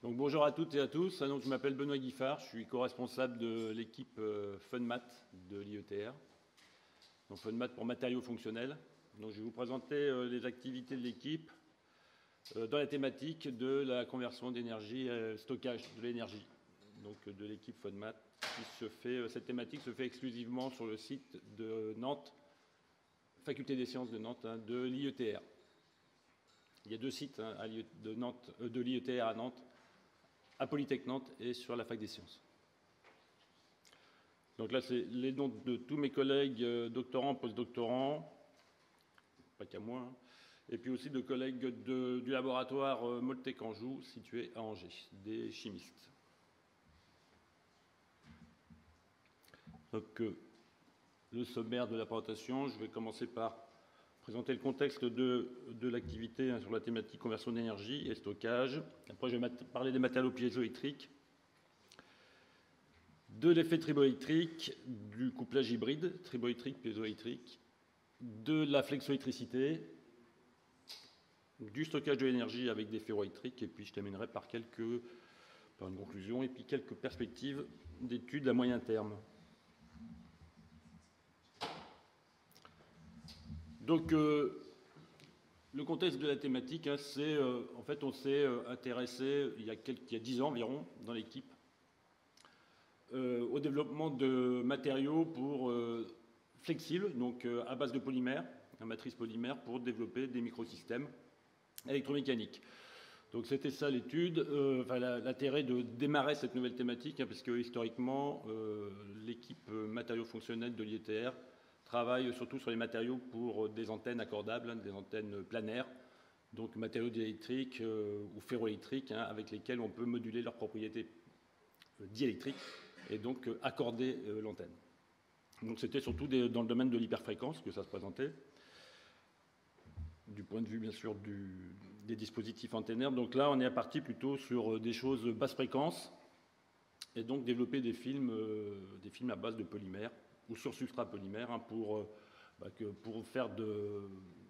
Donc bonjour à toutes et à tous. Donc, je m'appelle Benoît Guiffard, je suis co-responsable de l'équipe FunMat de l'IETR. Donc FunMat pour matériaux fonctionnels. Donc je vais vous présenter les activités de l'équipe dans la thématique de la conversion d'énergie, stockage de l'énergie. Donc de l'équipe FunMat. Cette thématique se fait exclusivement sur le site de Nantes, Faculté des sciences de Nantes, de l'IETR. Il y a deux sites de l'IETR à Nantes, à Polytech Nantes et sur la Fac des sciences. Donc là, c'est les noms de tous mes collègues doctorants, postdoctorants, pas qu'à moi, et puis aussi de collègues du laboratoire Moltec-Anjou, situé à Angers, des chimistes. Donc, le sommaire de la présentation, je vais commencer par présenter le contexte de l'activité sur la thématique conversion d'énergie et stockage. Après, je vais parler des matériaux piézoélectriques, de l'effet triboélectrique, du couplage hybride, triboélectrique-piézoélectrique, de la flexoélectricité, du stockage de l'énergie avec des ferroélectriques, et puis je terminerai par une conclusion, et puis quelques perspectives d'études à moyen terme. Donc, le contexte de la thématique, c'est, en fait, on s'est intéressé il y a 10 ans environ dans l'équipe au développement de matériaux flexibles, donc à base de polymères, à matrice polymère, pour développer des microsystèmes électromécaniques. Donc c'était ça l'étude, l'intérêt de démarrer cette nouvelle thématique, parce que historiquement, l'équipe matériaux fonctionnels de l'IETR travaille surtout sur les matériaux pour des antennes accordables, des antennes planaires, donc matériaux diélectriques ou ferroélectriques, avec lesquels on peut moduler leurs propriétés diélectriques et donc accorder l'antenne. Donc c'était surtout dans le domaine de l'hyperfréquence que ça se présentait, du point de vue bien sûr des dispositifs antennaires. Donc là on est parti plutôt sur des choses basse fréquence et donc développer des films à base de polymères ou sur substrat polymère pour faire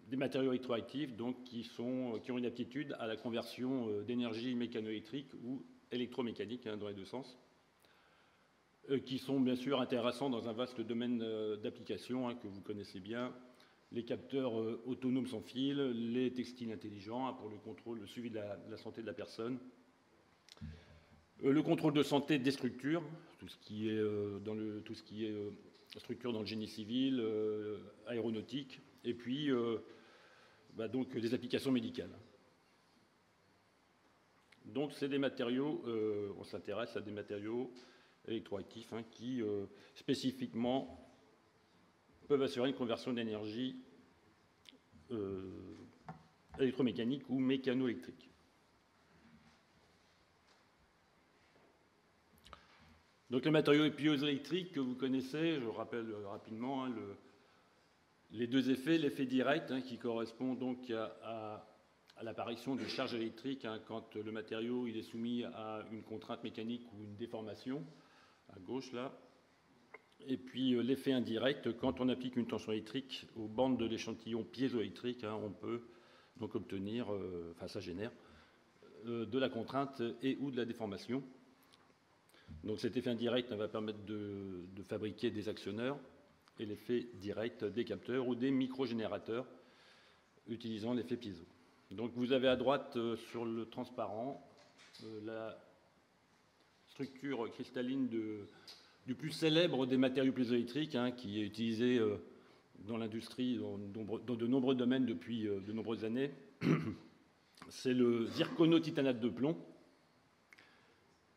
des matériaux électroactifs donc, qui ont une aptitude à la conversion d'énergie mécanoélectrique ou électromécanique dans les deux sens, qui sont bien sûr intéressants dans un vaste domaine d'application que vous connaissez bien, les capteurs autonomes sans fil, les textiles intelligents pour le contrôle, le suivi de la santé de la personne, le contrôle de santé des structures, tout ce qui est structure dans le génie civil, aéronautique, et puis donc des applications médicales. Donc c'est des matériaux, on s'intéresse à des matériaux électroactifs qui spécifiquement peuvent assurer une conversion d'énergie électromécanique ou mécanoélectrique. Donc les matériaux piézoélectriques que vous connaissez, je rappelle rapidement les deux effets, l'effet direct qui correspond donc à l'apparition de charges électriques quand le matériau il est soumis à une contrainte mécanique ou une déformation, à gauche là, et puis l'effet indirect quand on applique une tension électrique aux bandes de l'échantillon piézoélectrique, on peut donc obtenir, ça génère de la contrainte et ou de la déformation. Donc cet effet indirect va permettre de fabriquer des actionneurs et l'effet direct des capteurs ou des microgénérateurs utilisant l'effet piezo. Donc vous avez à droite sur le transparent la structure cristalline du plus célèbre des matériaux piézoélectriques qui est utilisé dans l'industrie dans de nombreux domaines depuis de nombreuses années. C'est le zirconotitanate de plomb,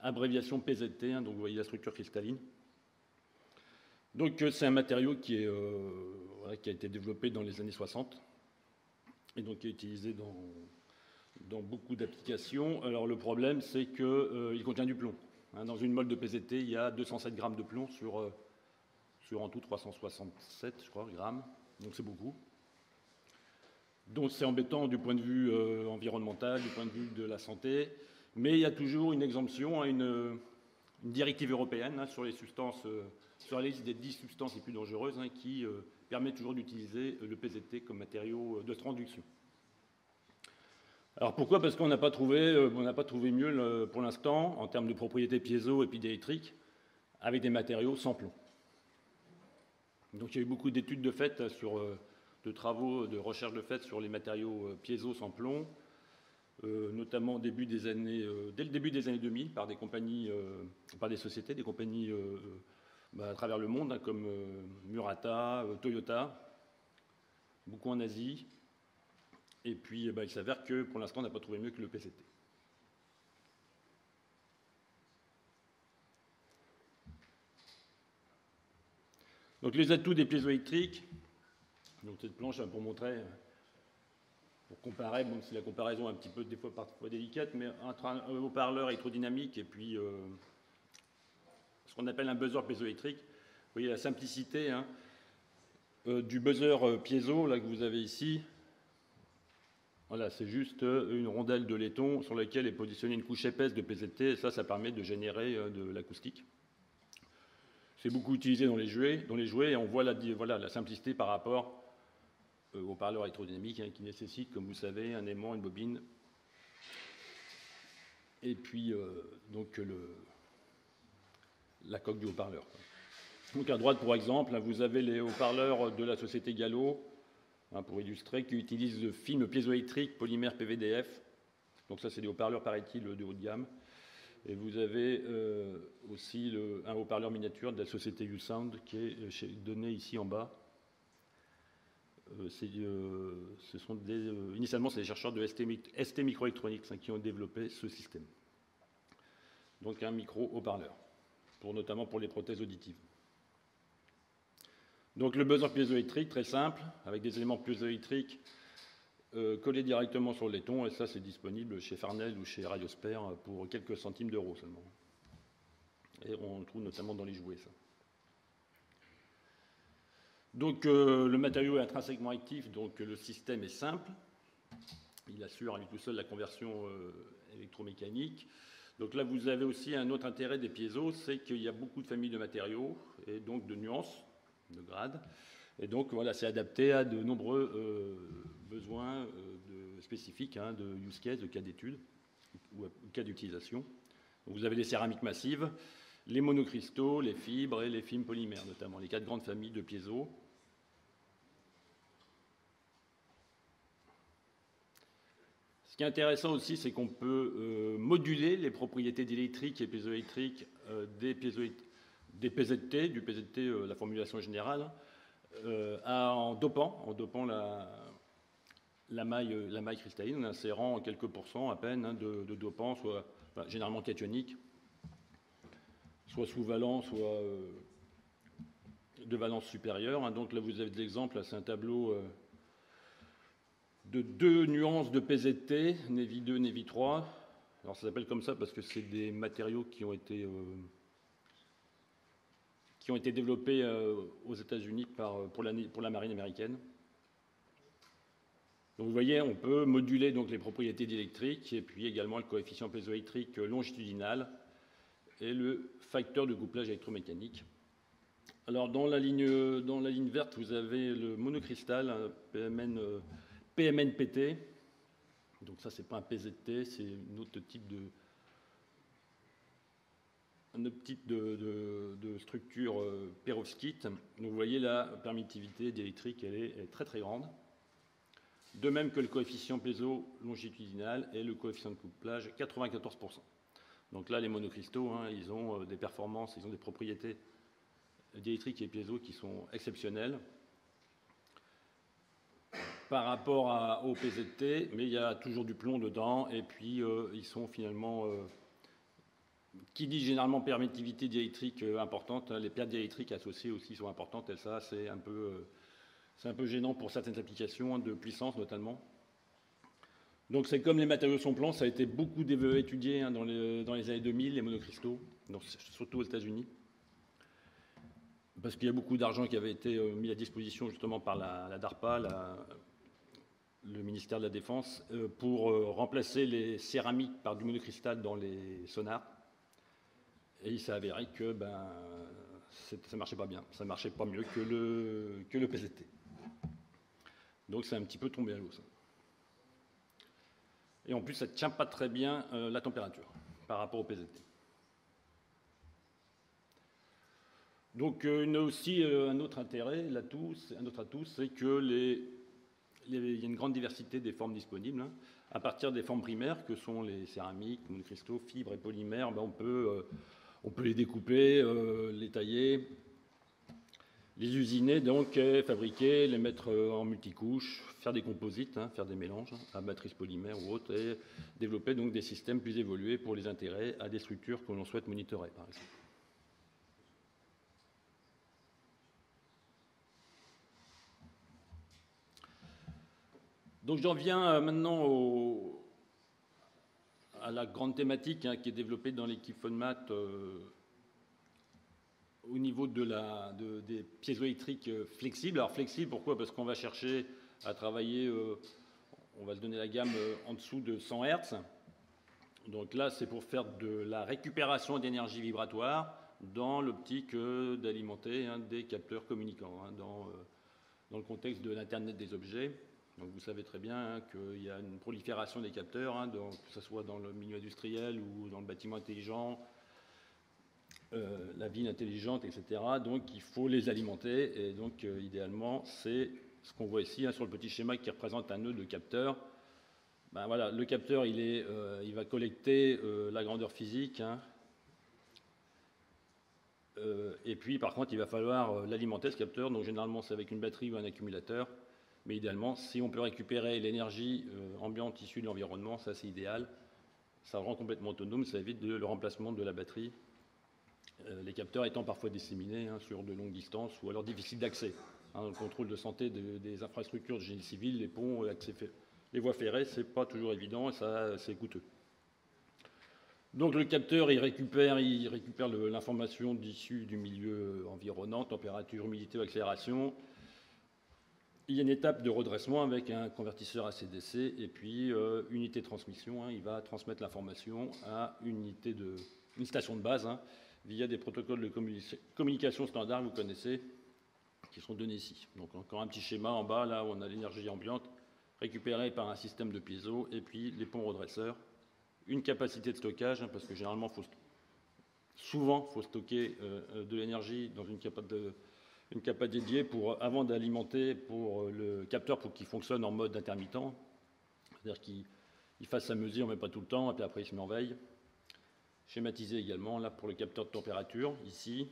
abréviation PZT, donc vous voyez la structure cristalline. Donc c'est un matériau qui a été développé dans les années 60 et donc qui est utilisé dans beaucoup d'applications. Alors le problème, c'est qu'il contient du plomb. Dans une mole de PZT, il y a 207 grammes de plomb sur en tout 367, je crois, grammes. Donc c'est beaucoup. Donc c'est embêtant du point de vue environnemental, du point de vue de la santé. Mais il y a toujours une exemption, une directive européenne sur les substances, sur la liste des 10 substances les plus dangereuses, qui permet toujours d'utiliser le PZT comme matériau de transduction. Alors pourquoi? Parce qu'on n'a pas trouvé mieux pour l'instant, en termes de propriétés piézo et puis d'électrique, avec des matériaux sans plomb. Donc il y a eu beaucoup d'études de fait de travaux, de recherche de fait sur les matériaux piézo sans plomb, notamment dès le début des années 2000 par des compagnies, par des sociétés, des compagnies à travers le monde, hein, comme Murata, Toyota, beaucoup en Asie. Et puis il s'avère que pour l'instant on n'a pas trouvé mieux que le PCT. Donc les atouts des piézoélectriques, donc cette planche pour montrer, pour comparer, bon, c'est la comparaison un petit peu des fois parfois délicate, mais entre un haut-parleur électrodynamique et puis ce qu'on appelle un buzzer piézoélectrique, vous voyez la simplicité hein, du buzzer piézo là, que vous avez ici. Voilà, c'est juste une rondelle de laiton sur laquelle est positionnée une couche épaisse de PZT, et ça permet de générer de l'acoustique. C'est beaucoup utilisé dans les jouets et on voit la simplicité par rapport au parleur électrodynamique hein, qui nécessite, comme vous savez, un aimant, une bobine. Et puis, donc, la coque du haut-parleur. Donc, à droite, par exemple, vous avez les haut-parleurs de la société Gallo, hein, pour illustrer, qui utilisent le film piézoélectrique polymère PVDF. Donc, ça, c'est des haut-parleurs, paraît-il, de haut de gamme. Et vous avez aussi un haut-parleur miniature de la société U-Sound qui est donné ici en bas. Initialement, c'est des chercheurs de ST Microelectronics hein, qui ont développé ce système. Donc un micro-haut-parleur, notamment pour les prothèses auditives. Donc le buzzer piézoélectrique, très simple, avec des éléments piézoélectriques collés directement sur le laiton, et ça c'est disponible chez Farnell ou chez Radiosphere pour quelques centimes d'euros seulement. Et on le trouve notamment dans les jouets, ça. Donc le matériau est intrinsèquement actif, donc le système est simple. Il assure à lui tout seul la conversion électromécanique. Donc là, vous avez aussi un autre intérêt des piézos, c'est qu'il y a beaucoup de familles de matériaux et donc de nuances, de grades. Et donc voilà, c'est adapté à de nombreux besoins spécifiques, hein, de use case, de cas d'étude ou cas d'utilisation. Vous avez les céramiques massives, les monocristaux, les fibres et les films polymères, notamment les 4 grandes familles de piézos. Ce qui est intéressant aussi, c'est qu'on peut moduler les propriétés diélectriques et piézoélectriques des PZT, du PZT, la formulation générale, en dopant la maille cristalline, en insérant quelques pourcents à peine hein, de dopants, soit généralement cationiques, soit sous-valents, soit de valence supérieure. Hein. Donc là, vous avez des exemples, c'est un tableau de 2 nuances de PZT, Navy 2, Navy 3. Alors ça s'appelle comme ça parce que c'est des matériaux qui ont été développés aux États-Unis pour la marine américaine. Donc vous voyez, on peut moduler donc les propriétés diélectriques et puis également le coefficient piézoélectrique longitudinal et le facteur de couplage électromécanique. Alors dans la ligne verte, vous avez le monocristal, PMNPT. Donc ça, c'est pas un PZT, c'est un autre type de structure perovskite. Donc vous voyez la permittivité diélectrique, elle est très très grande. De même que le coefficient piezo longitudinal et le coefficient de couplage, 94%. Donc là, les monocristaux, hein, ils ont des performances, ils ont des propriétés diélectriques et piezo qui sont exceptionnelles par rapport au PZT, mais il y a toujours du plomb dedans, et puis ils sont finalement, qui dit généralement permittivité diélectrique importante, hein, les pertes diélectriques associées aussi sont importantes, et ça c'est un peu gênant pour certaines applications, hein, de puissance notamment. Donc c'est comme les matériaux sans plomb, ça a été beaucoup étudié hein, dans les années 2000, les monocristaux, donc, surtout aux États-Unis, parce qu'il y a beaucoup d'argent qui avait été mis à disposition justement par la DARPA, le ministère de la Défense, pour remplacer les céramiques par du monocristal dans les sonars. Et il s'est avéré que ça ne marchait pas bien, ça ne marchait pas mieux que le PZT. Donc c'est un petit peu tombé à l'eau, ça. Et en plus, ça ne tient pas très bien la température par rapport au PZT. Donc, il y a aussi un autre intérêt, un autre atout, c'est que il y a une grande diversité des formes disponibles. Hein. À partir des formes primaires, que sont les céramiques, les cristaux, fibres et polymères, ben, on peut les découper, les tailler, les usiner, donc fabriquer, les mettre en multicouches, faire des composites, hein, faire des mélanges à matrice polymère ou autre, et développer donc des systèmes plus évolués pour les intégrer à des structures que l'on souhaite monitorer, par exemple. Donc j'en viens maintenant à la grande thématique hein, qui est développée dans l'équipe FONMAT au niveau des piézoélectriques flexibles. Alors flexibles, pourquoi? Parce qu'on va chercher à travailler, on va se donner la gamme en dessous de 100 Hz. Donc là, c'est pour faire de la récupération d'énergie vibratoire dans l'optique d'alimenter hein, des capteurs communicants hein, dans le contexte de l'Internet des objets. Donc vous savez très bien hein, qu'il y a une prolifération des capteurs, hein, que ce soit dans le milieu industriel ou dans le bâtiment intelligent, la ville intelligente, etc. Donc il faut les alimenter et donc idéalement c'est ce qu'on voit ici hein, sur le petit schéma qui représente un nœud de capteur. Ben, voilà, le capteur il va collecter la grandeur physique hein, et puis par contre il va falloir l'alimenter ce capteur, donc généralement c'est avec une batterie ou un accumulateur. Mais idéalement, si on peut récupérer l'énergie ambiante issue de l'environnement, ça c'est idéal. Ça le rend complètement autonome, ça évite le remplacement de la batterie. Les capteurs étant parfois disséminés hein, sur de longues distances ou alors difficiles d'accès. Hein, le contrôle de santé des infrastructures de génie civil, les ponts, les voies ferrées, c'est pas toujours évident et ça c'est coûteux. Donc le capteur, il récupère l'information issue du milieu environnant, température, humidité, accélération. Il y a une étape de redressement avec un convertisseur AC/DC et puis unité de transmission. Hein, il va transmettre l'information à une station de base hein, via des protocoles de communication standard, vous connaissez, qui sont donnés ici. Donc encore un petit schéma en bas, là où on a l'énergie ambiante récupérée par un système de piezo et puis les ponts redresseurs. Une capacité de stockage, hein, parce que généralement, souvent, il faut stocker de l'énergie dans une capa dédiée avant d'alimenter pour le capteur pour qu'il fonctionne en mode intermittent. C'est-à-dire qu'il fasse sa mesure, mais pas tout le temps, et puis après il se met en veille. Schématisé également, là, pour le capteur de température, ici.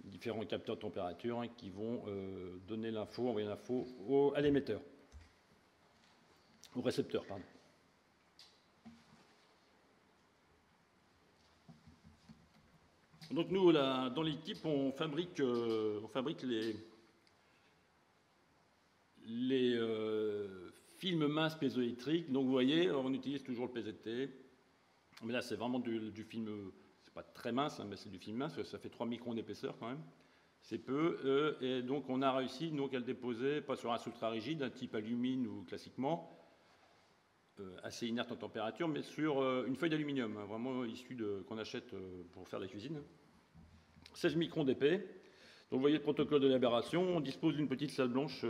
Différents capteurs de température hein, qui vont envoyer l'info à l'émetteur. Au récepteur, pardon. Donc nous, là, dans l'équipe, on fabrique les films minces piézoélectriques. Donc vous voyez, on utilise toujours le PZT. Mais là, c'est vraiment du film, c'est pas très mince, hein, mais c'est du film mince, ça fait 3 microns d'épaisseur quand même. C'est peu. Et donc on a réussi donc, à le déposer, pas sur un substrat rigide, un type alumine ou classiquement, assez inerte en température, mais sur une feuille d'aluminium, hein, vraiment issue qu'on achète pour faire la cuisine. 16 microns d'épais. Donc vous voyez le protocole de l'aberration. On dispose d'une petite salle blanche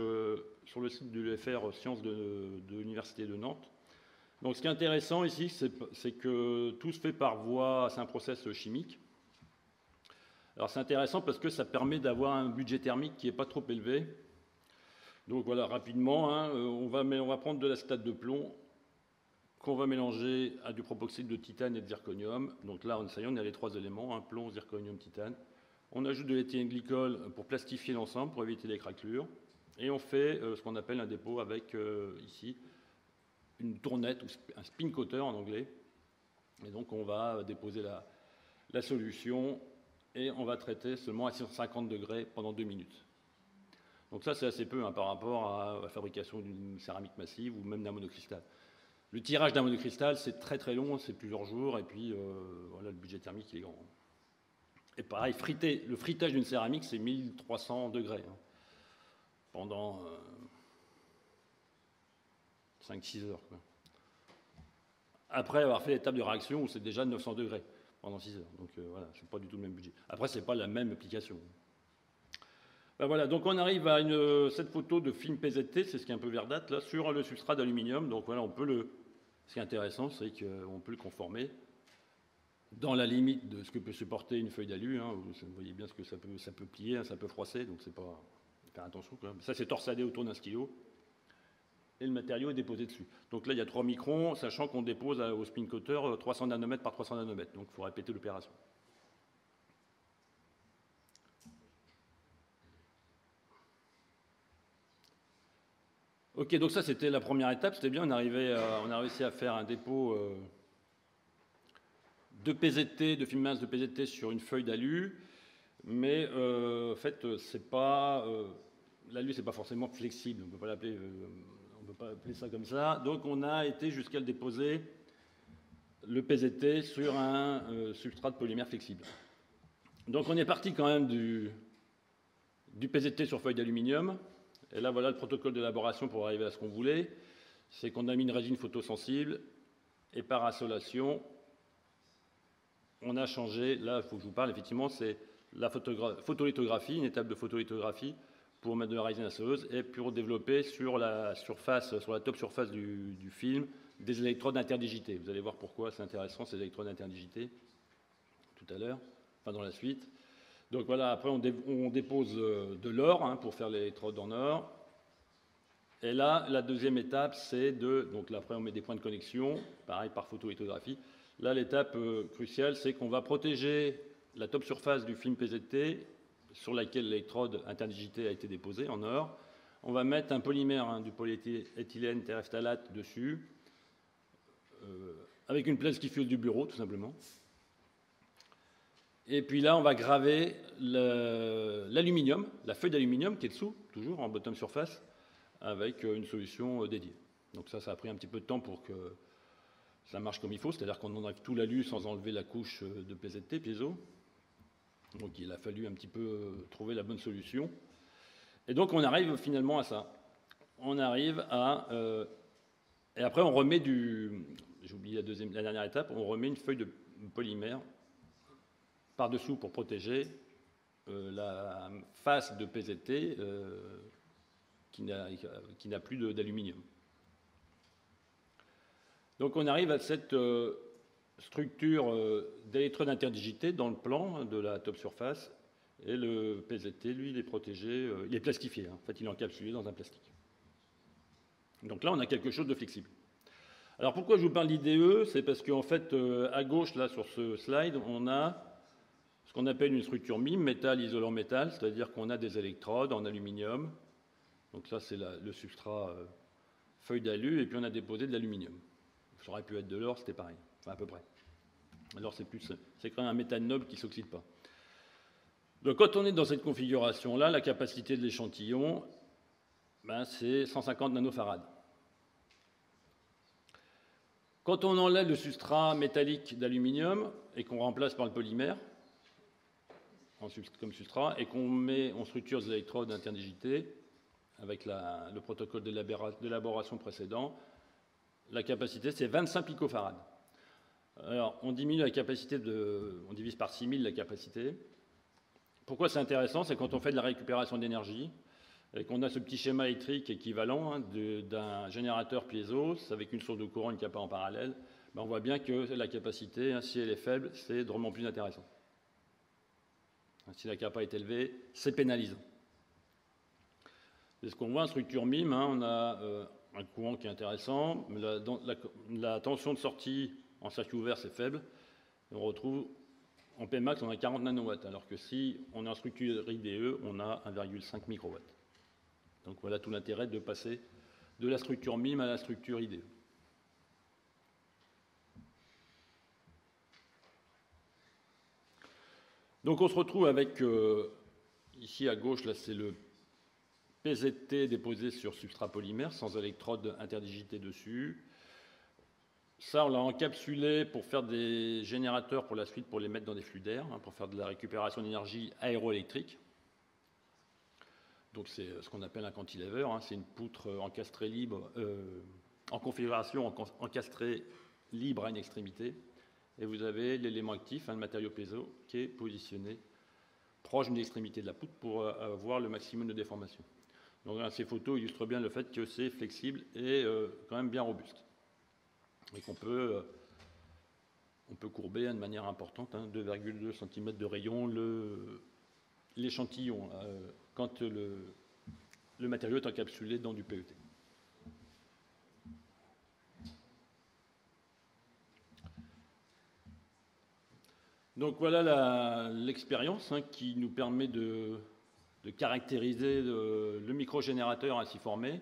sur le site de l'UFR Sciences de l'Université de Nantes. Donc ce qui est intéressant ici, c'est que tout se fait par voie, c'est un process chimique. Alors c'est intéressant parce que ça permet d'avoir un budget thermique qui n'est pas trop élevé. Donc voilà, rapidement, hein, on va prendre de l'acétate de plomb qu'on va mélanger à du propoxyde de titane et de zirconium. Donc là, ça y est, on a les 3 éléments, hein, plomb, zirconium, titane. On ajoute de l'éthylène glycol pour plastifier l'ensemble, pour éviter les craquelures. Et on fait ce qu'on appelle un dépôt avec, ici, une tournette, ou un spin coater en anglais. Et donc on va déposer la solution et on va traiter seulement à 650 degrés pendant 2 minutes. Donc ça, c'est assez peu hein, par rapport à la fabrication d'une céramique massive ou même d'un monocristal. Le tirage d'un monocristal, c'est très très long, c'est plusieurs jours, et puis voilà, le budget thermique il est grand. Et pareil, le fritage d'une céramique, c'est 1300 degrés hein, pendant 5-6 heures. Quoi. Après avoir fait l'étape de réaction où c'est déjà 900 degrés pendant 6 heures. Donc voilà, c'est pas du tout le même budget. Après, c'est pas la même application. Ben voilà, donc on arrive à cette photo de film PZT, c'est ce qui est un peu verdâtre, là, sur le substrat d'aluminium. Donc voilà, ce qui est intéressant, c'est qu'on peut le conformer dans la limite de ce que peut supporter une feuille d'alu. Hein. Vous voyez bien ce que ça peut plier, hein, ça peut froisser, donc c'est pas... Faire attention quand même. Ça, c'est torsadé autour d'un stylo. Et le matériau est déposé dessus. Donc là, il y a 3 microns, sachant qu'on dépose au spin coater 300 nanomètres par 300 nanomètres. Donc il faut répéter l'opération. Ok, donc ça c'était la première étape, c'était bien, on a réussi à faire un dépôt de PZT, de film mince de PZT sur une feuille d'alu, mais en fait, l'alu c'est pas forcément flexible, on ne peut pas appeler ça comme ça, donc on a été jusqu'à le déposer, le PZT, sur un substrat de polymère flexible. Donc on est parti quand même du PZT sur feuille d'aluminium. Et là, voilà le protocole d'élaboration pour arriver à ce qu'on voulait. C'est qu'on a mis une résine photosensible et par isolation, on a changé. Là, il faut que je vous parle, effectivement, c'est la photolithographie, une étape de photolithographie pour mettre de la résine aceuse et pour développer sur la top surface du film, des électrodes interdigitées. Vous allez voir pourquoi c'est intéressant, ces électrodes interdigitées, tout à l'heure, enfin dans la suite. Donc voilà, après on dépose de l'or hein, pour faire l'électrode en or. Et là, la deuxième étape, c'est donc là, après on met des points de connexion, pareil par photolithographie. Là, l'étape cruciale, c'est qu'on va protéger la top surface du film PZT sur laquelle l'électrode interdigitée a été déposée en or. On va mettre un polymère, hein, du polyéthylène terephthalate dessus, avec une plastifiose du bureau, tout simplement. Et puis là, on va graver l'aluminium, la feuille d'aluminium qui est dessous, toujours en bottom surface, avec une solution dédiée. Donc ça a pris un petit peu de temps pour que ça marche comme il faut, c'est-à-dire qu'on enlève tout l'alu sans enlever la couche de PZT, piezo. Donc il a fallu un petit peu trouver la bonne solution. Et donc on arrive finalement à ça. On arrive à... et après on remet j'ai oublié la dernière étape, on remet une feuille de polymère par-dessous pour protéger la face de PZT qui n'a plus d'aluminium. Donc on arrive à cette structure d'électrode interdigitée dans le plan de la top surface, et le PZT, lui, il est protégé, il est plastifié, hein. En fait, il est encapsulé dans un plastique. Donc là, on a quelque chose de flexible. Alors pourquoi je vous parle d'IDE? C'est parce qu'en fait, à gauche, là, sur ce slide, on a ce qu'on appelle une structure MIM, métal isolant métal, c'est-à-dire qu'on a des électrodes en aluminium. Donc ça, c'est le substrat feuille d'alu, et puis on a déposé de l'aluminium. Ça aurait pu être de l'or, c'était pareil, enfin à peu près. Alors c'est quand même un métal noble qui ne s'oxyde pas. Donc quand on est dans cette configuration-là, la capacité de l'échantillon, c'est 150 nanofarad. Quand on enlève le substrat métallique d'aluminium et qu'on remplace par le polymère comme substrat, et on structure des électrodes interdigitées avec le protocole d'élaboration précédent, la capacité c'est 25 picofarads. Alors on diminue la capacité on divise par 6000 la capacité. Pourquoi c'est intéressant? C'est quand on fait de la récupération d'énergie et qu'on a ce petit schéma électrique équivalent hein, d'un générateur piezo avec une source de courant, une capa en parallèle, on voit bien que la capacité, hein, si elle est faible, c'est drôlement plus intéressant. Si la capa est élevée, c'est pénalisant. C'est ce qu'on voit en structure MIM, hein, on a un courant qui est intéressant, mais la tension de sortie en circuit ouvert, c'est faible. Et on retrouve, en Pmax, on a 40 nanowatts, alors que si on est en structure IDE, on a 1,5 microwatts. Donc voilà tout l'intérêt de passer de la structure MIM à la structure IDE. Donc on se retrouve avec, ici à gauche, là c'est le PZT déposé sur substrat polymère, sans électrode interdigitée dessus. Ça, on l'a encapsulé pour faire des générateurs pour la suite, pour les mettre dans des flux d'air, hein, pour faire de la récupération d'énergie aéroélectrique. Donc c'est ce qu'on appelle un cantilever, hein, c'est une poutre encastrée libre, en configuration encastrée libre à une extrémité. Et vous avez l'élément actif, hein, le matériau piezo, qui est positionné proche d'une extrémité de la poutre pour avoir le maximum de déformation. Donc là, ces photos illustrent bien le fait que c'est flexible et quand même bien robuste. Et qu'on peut, on peut courber de manière importante, 2,2 cm de rayon l'échantillon quand le matériau est encapsulé dans du PET. Donc voilà l'expérience qui nous permet de caractériser le microgénérateur ainsi formé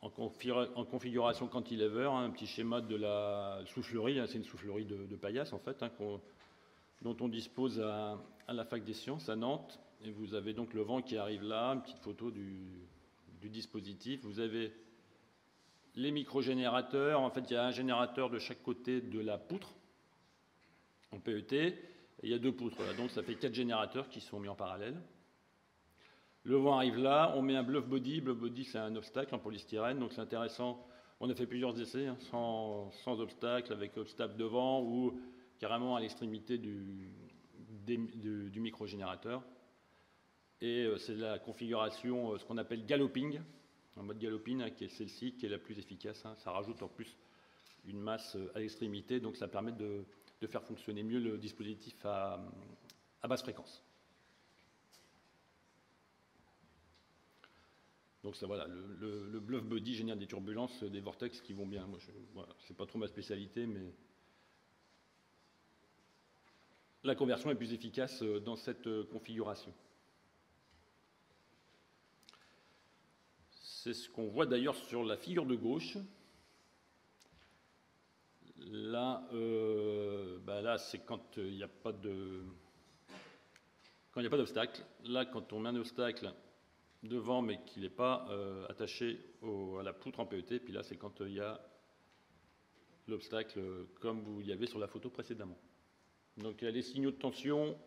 en configuration cantilever, un petit schéma de la soufflerie, c'est une soufflerie de paillasse en fait, dont on dispose à la Fac des Sciences à Nantes. Et vous avez donc le vent qui arrive là, une petite photo du dispositif. Vous avez les microgénérateurs. En fait, il y a un générateur de chaque côté de la poutre en PET. Et il y a 2 poutres. Là. Donc ça fait 4 générateurs qui sont mis en parallèle. Le vent arrive là. On met un bluff body. Bluff body, c'est un obstacle en polystyrène. Donc c'est intéressant. On a fait plusieurs essais sans obstacle, avec obstacle devant ou carrément à l'extrémité du microgénérateur. Et c'est la configuration, ce qu'on appelle galloping, en mode galloping, qui est celle-ci, qui est la plus efficace. Ça rajoute en plus une masse à l'extrémité, donc ça permet de faire fonctionner mieux le dispositif à basse fréquence. Donc ça, voilà, le bluff body génère des turbulences, des vortex qui vont bien. Moi, voilà, c'est pas trop ma spécialité, mais la conversion est plus efficace dans cette configuration. C'est ce qu'on voit d'ailleurs sur la figure de gauche. Là, là c'est quand il n'y a pas d'obstacle. Là, quand on met un obstacle devant, mais qu'il n'est pas attaché à la poutre en PET, puis là, c'est quand il y a l'obstacle, comme vous y avez sur la photo précédemment. Donc, il y a les signaux de tension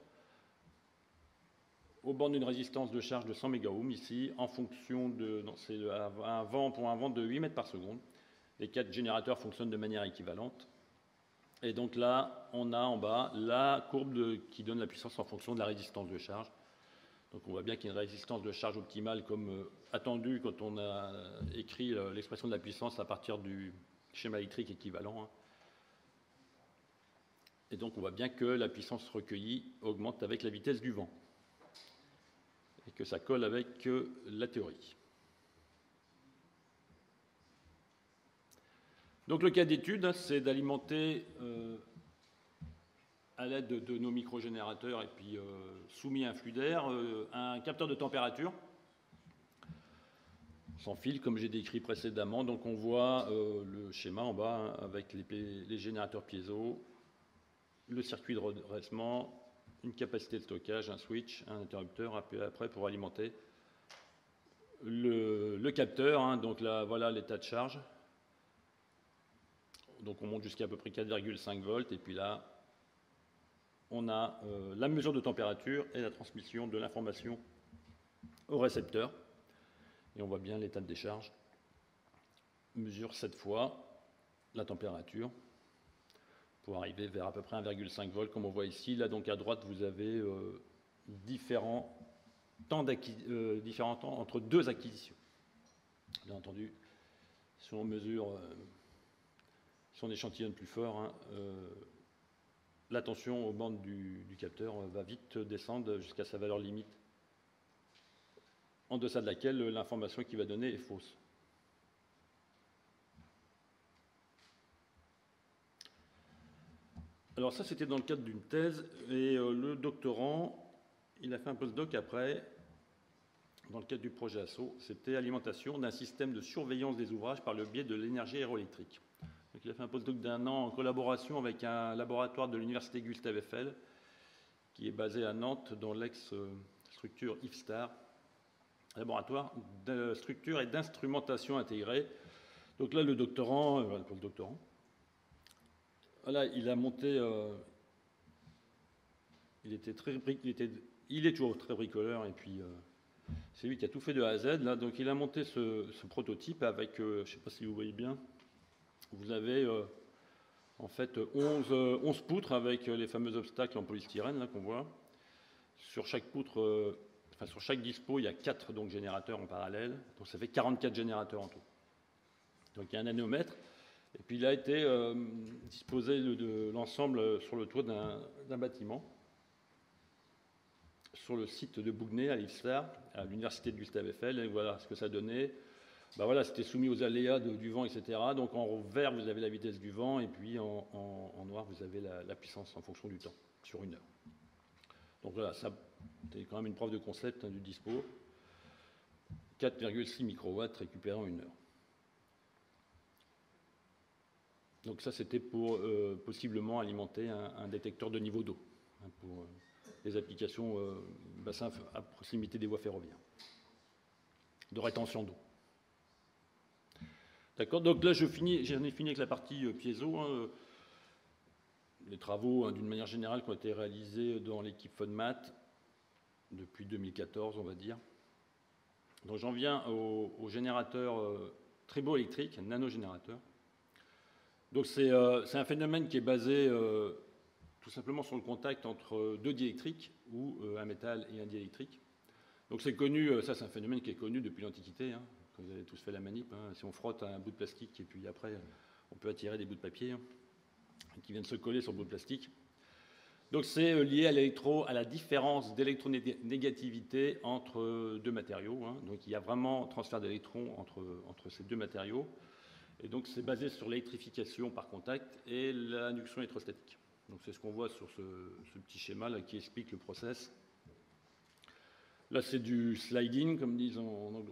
aux bornes d'une résistance de charge de 100 MΩ ici, en fonction de... C'est pour un vent de 8 mètres par seconde. Les 4 générateurs fonctionnent de manière équivalente. Et donc là, on a en bas la courbe qui donne la puissance en fonction de la résistance de charge. Donc on voit bien qu'il y a une résistance de charge optimale comme attendu quand on a écrit l'expression de la puissance à partir du schéma électrique équivalent. Et donc on voit bien que la puissance recueillie augmente avec la vitesse du vent. Et que ça colle avec la théorie. Donc le cas d'étude, c'est d'alimenter à l'aide de nos microgénérateurs et puis soumis à un flux d'air, un capteur de température sans fil comme j'ai décrit précédemment. Donc on voit le schéma en bas avec les générateurs piezo, le circuit de redressement, une capacité de stockage, un switch, un interrupteur après pour alimenter le capteur. Donc là, voilà l'état de charge. Donc on monte jusqu'à peu près 4,5 volts et puis là, on a la mesure de température et la transmission de l'information au récepteur. Et on voit bien l'état de décharge. Mesure 7 fois la température pour arriver vers à peu près 1,5 volts comme on voit ici. Là donc à droite vous avez différents temps entre 2 acquisitions. Bien entendu, si on mesure, si on échantillonne plus fort, la tension aux bandes du capteur va vite descendre jusqu'à sa valeur limite, en deçà de laquelle l'information qu'il va donner est fausse. Alors ça, c'était dans le cadre d'une thèse, et le doctorant, il a fait un postdoc après, dans le cadre du projet ASSO, c'était alimentation d'un système de surveillance des ouvrages par le biais de l'énergie aéroélectrique. Donc, il a fait un postdoc d'1 an en collaboration avec un laboratoire de l'université Gustave Eiffel, qui est basé à Nantes, dans l'ex-structure IFSTAR, laboratoire de structure et d'instrumentation intégrée. Donc là, le doctorant, le postdoctorant, voilà, il a monté, il est toujours très bricoleur, et puis c'est lui qui a tout fait de A à Z. Là. Donc il a monté ce prototype avec, je ne sais pas si vous voyez bien, vous avez en fait 11 poutres avec les fameux obstacles en polystyrène là qu'on voit. sur chaque poutre, sur chaque dispo, il y a 4 donc, générateurs en parallèle. Donc ça fait 44 générateurs en tout. Donc il y a un nanomètre. Et puis il a été disposé de l'ensemble sur le toit d'un bâtiment, sur le site de Bougnay à l'IFSTAR, à l'université de Gustave Eiffel. Et voilà ce que ça donnait. Ben voilà, c'était soumis aux aléas du vent, etc. Donc en vert, vous avez la vitesse du vent, et puis en noir, vous avez la puissance en fonction du temps, sur 1 heure. Donc voilà, ça, c'est quand même une preuve de concept du dispo. 4,6 microwatts récupérés en 1 heure. Donc ça, c'était pour possiblement alimenter un détecteur de niveau d'eau, pour les applications bassins à proximité des voies ferroviaires, de rétention d'eau. D'accord, donc là, j'en ai fini avec la partie piézo. Les travaux, d'une manière générale, qui ont été réalisés dans l'équipe FONMAT depuis 2014, on va dire. Donc j'en viens au générateur triboélectrique, un nanogénérateur. Donc c'est un phénomène qui est basé tout simplement sur le contact entre 2 diélectriques, ou un métal et un diélectrique. Donc c'est connu, ça c'est un phénomène qui est connu depuis l'Antiquité, hein, quand vous avez tous fait la manip. Hein, si on frotte un bout de plastique et puis après on peut attirer des bouts de papier qui viennent se coller sur le bout de plastique. Donc c'est lié à la différence d'électronégativité entre 2 matériaux. Hein. Donc il y a vraiment transfert d'électrons entre ces 2 matériaux. Et donc c'est basé sur l'électrification par contact et l'induction électrostatique. Donc c'est ce qu'on voit sur ce petit schéma là, qui explique le process. Là c'est du sliding, comme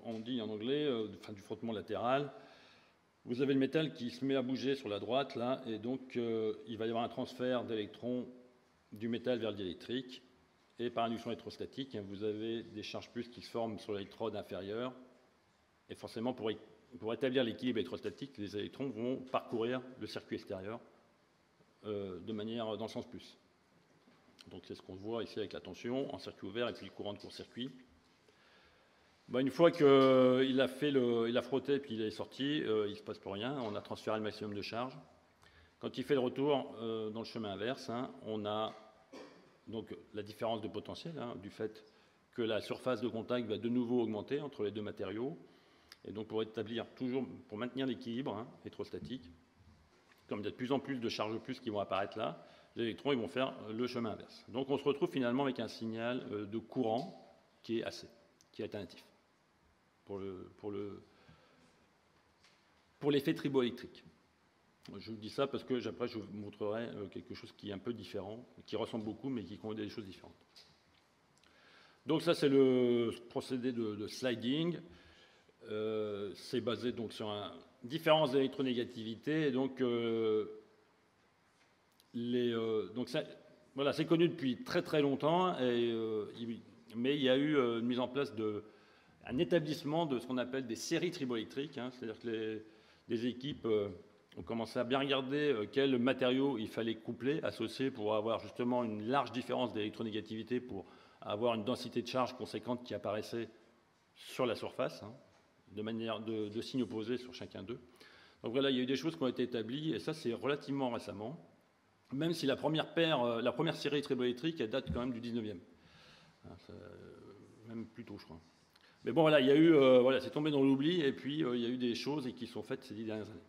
on dit en anglais, du frottement latéral. Vous avez le métal qui se met à bouger sur la droite, là, et donc il va y avoir un transfert d'électrons du métal vers le diélectrique. Et par induction électrostatique, hein, vous avez des charges plus qui se forment sur l'électrode inférieure. Et forcément, pour établir l'équilibre électrostatique, les électrons vont parcourir le circuit extérieur de manière dans le sens plus. Donc c'est ce qu'on voit ici avec la tension en circuit ouvert et puis le courant de court-circuit. Ben, une fois qu'il a frotté et puis il est sorti, il ne se passe plus rien, on a transféré le maximum de charge. Quand il fait le retour dans le chemin inverse, hein, on a donc la différence de potentiel, hein, du fait que la surface de contact va de nouveau augmenter entre les 2 matériaux. Et donc pour maintenir l'équilibre électrostatique, comme il y a de plus en plus de charges plus qui vont apparaître là, les électrons ils vont faire le chemin inverse. Donc on se retrouve finalement avec un signal de courant qui est AC, qui est alternatif, pour l'effet triboélectrique. Je vous dis ça parce que après je vous montrerai quelque chose qui est un peu différent, qui ressemble beaucoup mais qui contient des choses différentes. Donc ça c'est le procédé de sliding. C'est basé donc sur une différence d'électronégativité. Donc, voilà, c'est connu depuis très très longtemps, mais il y a eu une mise en place un établissement de ce qu'on appelle des séries triboélectriques. Hein, c'est-à-dire que les équipes ont commencé à bien regarder quels matériaux il fallait coupler, associer pour avoir justement une large différence d'électronégativité, pour avoir une densité de charge conséquente qui apparaissait sur la surface. Hein, de manière de signes opposés sur chacun d'eux. Donc voilà, il y a eu des choses qui ont été établies, et ça c'est relativement récemment, même si la première série triboélectrique, elle date quand même du 19e. Même plus tôt, je crois. Mais bon, voilà, il y a eu, c'est tombé dans l'oubli, et puis il y a eu des choses qui sont faites ces 10 dernières années.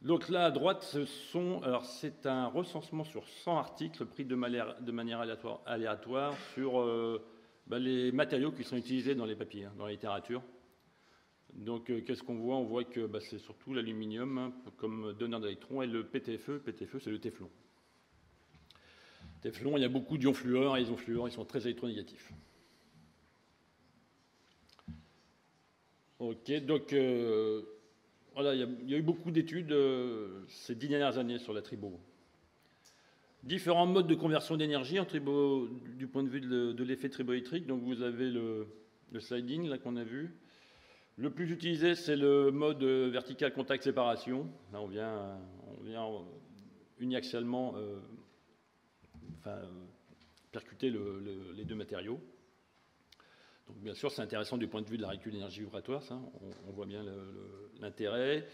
Donc là, à droite, c'est un recensement sur 100 articles pris de manière aléatoire sur les matériaux qui sont utilisés dans les papiers, dans la littérature. Donc, qu'est-ce qu'on voit? On voit que c'est surtout l'aluminium comme donneur d'électrons et le PTFE. PTFE, c'est le téflon. Téflon, il y a beaucoup d'ions fluor, et les ions fluor, ils sont très électronégatifs. Ok, donc, voilà, il y a eu beaucoup d'études ces 10 dernières années sur la tribo. Différents modes de conversion d'énergie du point de vue de l'effet triboélectrique. Donc vous avez le sliding, là qu'on a vu. Le plus utilisé, c'est le mode vertical contact séparation. Là, on vient uniaxialement percuter les 2 matériaux. Donc bien sûr, c'est intéressant du point de vue de la récup d'énergie vibratoire, ça. On voit bien l'intérêt.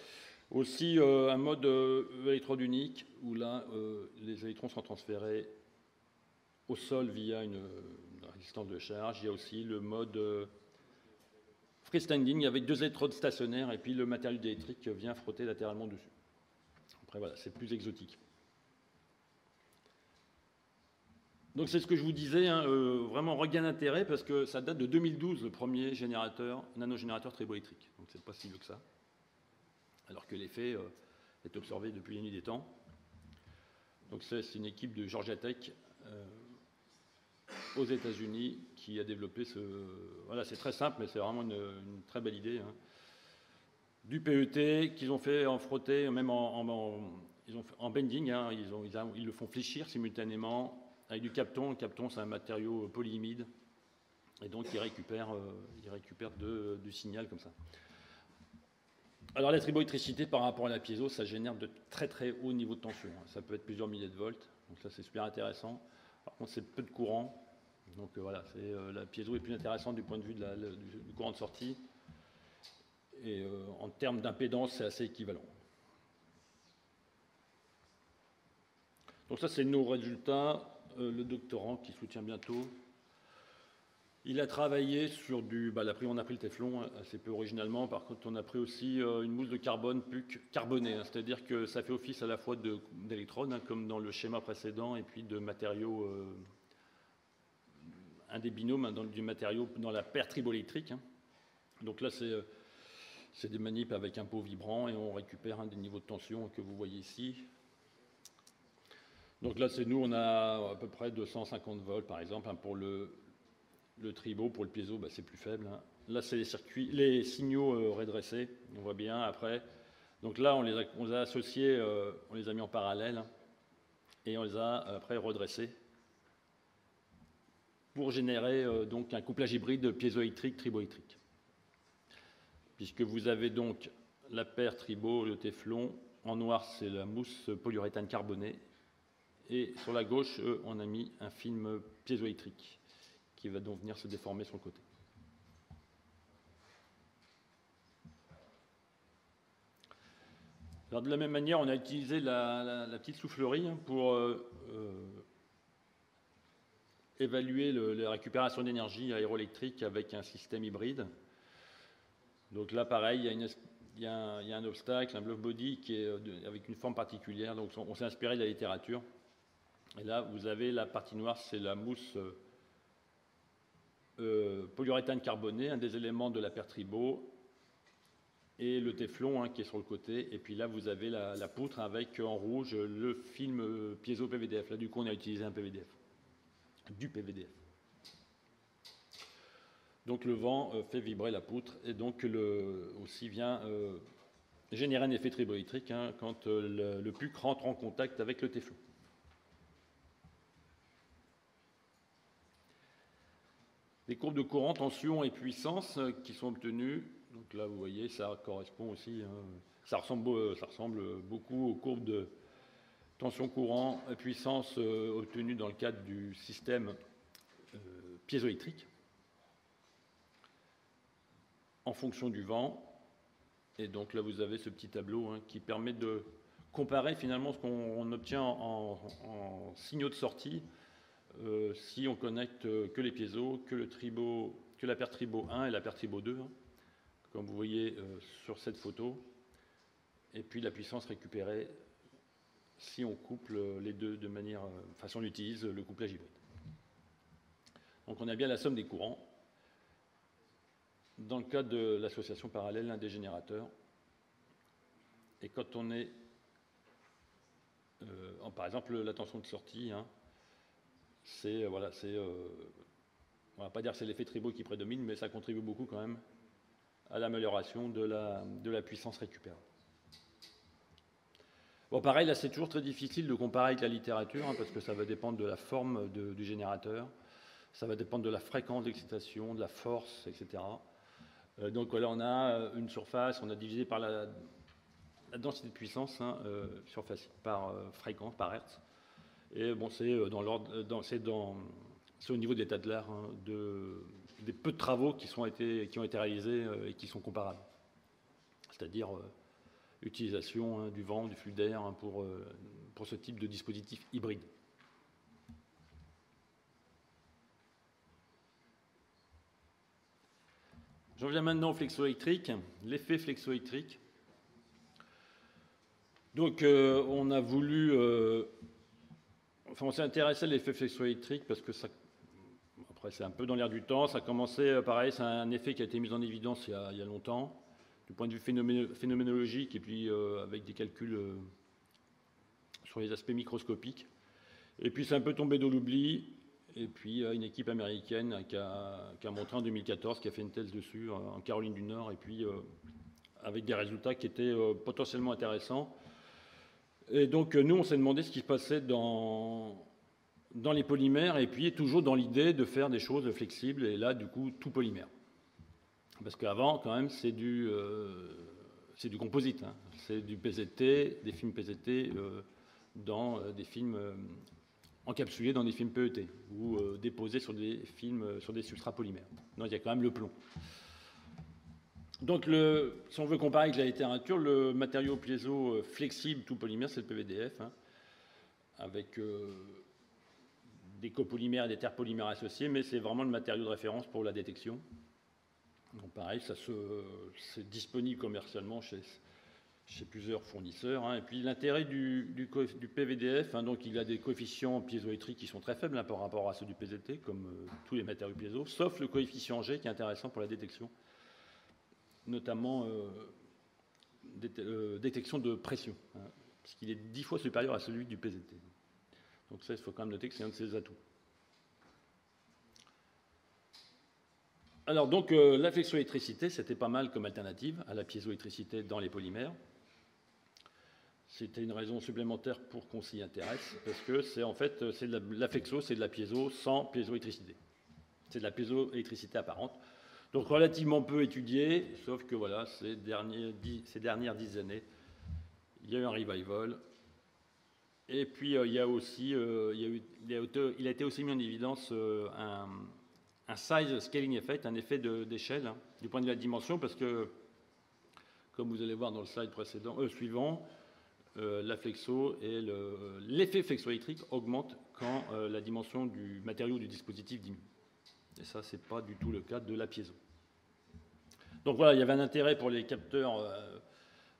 Aussi un mode électrode unique où là les électrons sont transférés au sol via une résistance de charge. Il y a aussi le mode freestanding avec 2 électrodes stationnaires et puis le matériau diélectrique vient frotter latéralement dessus. Après voilà, c'est plus exotique. Donc c'est ce que je vous disais, hein, vraiment regain d'intérêt parce que ça date de 2012, le premier nanogénérateur triboélectrique. Donc c'est pas si vieux que ça. Alors que l'effet est observé depuis la nuit des temps. Donc c'est une équipe de Georgia Tech aux États-Unis qui a développé ce... Voilà, c'est très simple, mais c'est vraiment une très belle idée. Hein. Du PET qu'ils ont fait en frotté, même ils ont fait en bending, hein, ils le font fléchir simultanément avec du Kapton. Le Kapton, c'est un matériau polyimide, et donc il récupère du signal comme ça. Alors la triboélectricité par rapport à la piézo, ça génère de très très hauts niveaux de tension. Ça peut être plusieurs milliers de volts, donc ça c'est super intéressant. Par contre, c'est peu de courant, donc voilà, la piézo est plus intéressante du point de vue du courant de sortie. Et en termes d'impédance, c'est assez équivalent. Donc ça, c'est nos résultats. Le doctorant qui soutient bientôt, il a travaillé sur on a pris le téflon assez peu originalement. Par contre, on a pris aussi une mousse de carbone PUC carbonée. Hein, c'est-à-dire que ça fait office à la fois d'électrodes, hein, comme dans le schéma précédent, et puis de matériaux, un des binômes hein, du matériau dans la paire triboélectrique. Hein. Donc là, c'est des manips avec un pot vibrant et on récupère des niveaux de tension que vous voyez ici. Donc là, on a à peu près 250 volts par exemple. Hein, pour le tribo, pour le piézo, c'est plus faible. Hein. Là, c'est les signaux redressés, on voit bien après. Donc là, on les a associés, on les a mis en parallèle hein, et on les a après redressés pour générer donc un couplage hybride piézoélectrique, triboélectrique. Puisque vous avez donc la paire tribo, le téflon. En noir, c'est la mousse polyuréthane carbonée. Et sur la gauche, on a mis un film piézoélectrique qui va donc venir se déformer sur le côté. Alors de la même manière, on a utilisé la petite soufflerie pour évaluer la récupération d'énergie aéroélectrique avec un système hybride. Donc là, pareil, il y a un obstacle, un block body qui est avec une forme particulière. Donc on s'est inspiré de la littérature. Et là, vous avez la partie noire, c'est la mousse polyuréthane carboné, un des éléments de la paire tribo, et le téflon hein, qui est sur le côté. Et puis là, vous avez la poutre avec en rouge le film piézo PVDF. Là, du coup, on a utilisé un PVDF, du PVDF. Donc le vent fait vibrer la poutre et donc aussi vient générer un effet triboélectrique hein, quand le PUC rentre en contact avec le téflon. Les courbes de courant, tension et puissance qui sont obtenues. Donc là, vous voyez, ça correspond aussi, ça ressemble beaucoup aux courbes de tension courant et puissance obtenues dans le cadre du système piézoélectrique en fonction du vent. Et donc là, vous avez ce petit tableau hein, qui permet de comparer finalement ce qu'on obtient en signaux de sortie si on connecte que les piézos, que la paire tribo 1 et la paire tribo 2, hein, comme vous voyez sur cette photo, et puis la puissance récupérée si on couple les deux de manière, on utilise le couplage hybride. Donc on a bien la somme des courants. Dans le cas de l'association parallèle, l'un des générateurs, et quand on est, par exemple, la tension de sortie, hein, on va pas dire que c'est l'effet tribo qui prédomine, mais ça contribue beaucoup quand même à l'amélioration de la puissance récupérée. Bon, pareil, là, c'est toujours très difficile de comparer avec la littérature, hein, parce que ça va dépendre de la forme du générateur, ça va dépendre de la fréquence d'excitation, de la force, etc. Donc voilà, on a une surface, on a divisé par la densité de puissance, hein, surface par fréquence, par hertz. Et bon, c'est au niveau de l'état de l'art hein, des peu de travaux qui ont été réalisés et qui sont comparables. C'est-à-dire utilisation hein, du vent, du flux d'air hein, pour ce type de dispositif hybride. J'en viens maintenant au flexoélectrique, l'effet flexoélectrique. Donc, on a voulu... on s'est intéressé à l'effet flexoélectrique parce que ça... Après, c'est un peu dans l'air du temps. Ça a commencé, pareil, c'est un effet qui a été mis en évidence il y a longtemps, du point de vue phénoménologique et puis avec des calculs sur les aspects microscopiques. Et puis, c'est un peu tombé dans l'oubli. Et puis, une équipe américaine qui a montré en 2014, qui a fait une thèse dessus en Caroline du Nord, et puis avec des résultats qui étaient potentiellement intéressants. Et donc, nous, on s'est demandé ce qui se passait dans les polymères, et puis toujours dans l'idée de faire des choses flexibles, et là, du coup, tout polymère. Parce qu'avant, quand même, c'est du composite. Hein. C'est du PZT, des films PZT dans des films... encapsulés dans des films PET ou déposés sur des films, sur des substrats polymères. Non, il y a quand même le plomb. Donc, si on veut comparer avec la littérature, le matériau piézo flexible tout polymère, c'est le PVDF, hein, avec des copolymères et des terpolymères associés, mais c'est vraiment le matériau de référence pour la détection. Donc, pareil, c'est disponible commercialement chez plusieurs fournisseurs. Hein. Et puis l'intérêt du PVDF, hein, donc il a des coefficients piézoélectriques qui sont très faibles hein, par rapport à ceux du PZT, comme tous les matériaux piézo, sauf le coefficient G qui est intéressant pour la détection, notamment détection de pression, hein, parce qu'il est 10 fois supérieur à celui du PZT. Donc ça, il faut quand même noter que c'est un de ses atouts. Alors donc la flexoélectricité, c'était pas mal comme alternative à la piézoélectricité dans les polymères. C'était une raison supplémentaire pour qu'on s'y intéresse, parce que c'est en fait, c'est la flexo, c'est de la piézo sans piézoélectricité. C'est de la piézoélectricité apparente. Donc relativement peu étudié, sauf que voilà, ces dernières 10 années, il y a eu un revival. Et puis il y a aussi, il a été aussi mis en évidence un size scaling effect, un effet d'échelle, hein, du point de vue de la dimension, parce que, comme vous allez voir dans le slide suivant, la flexo et l'effet flexoélectrique augmente quand la dimension du matériau du dispositif diminue. Et ça, ce n'est pas du tout le cas de la piézo. Donc voilà, il y avait un intérêt pour les capteurs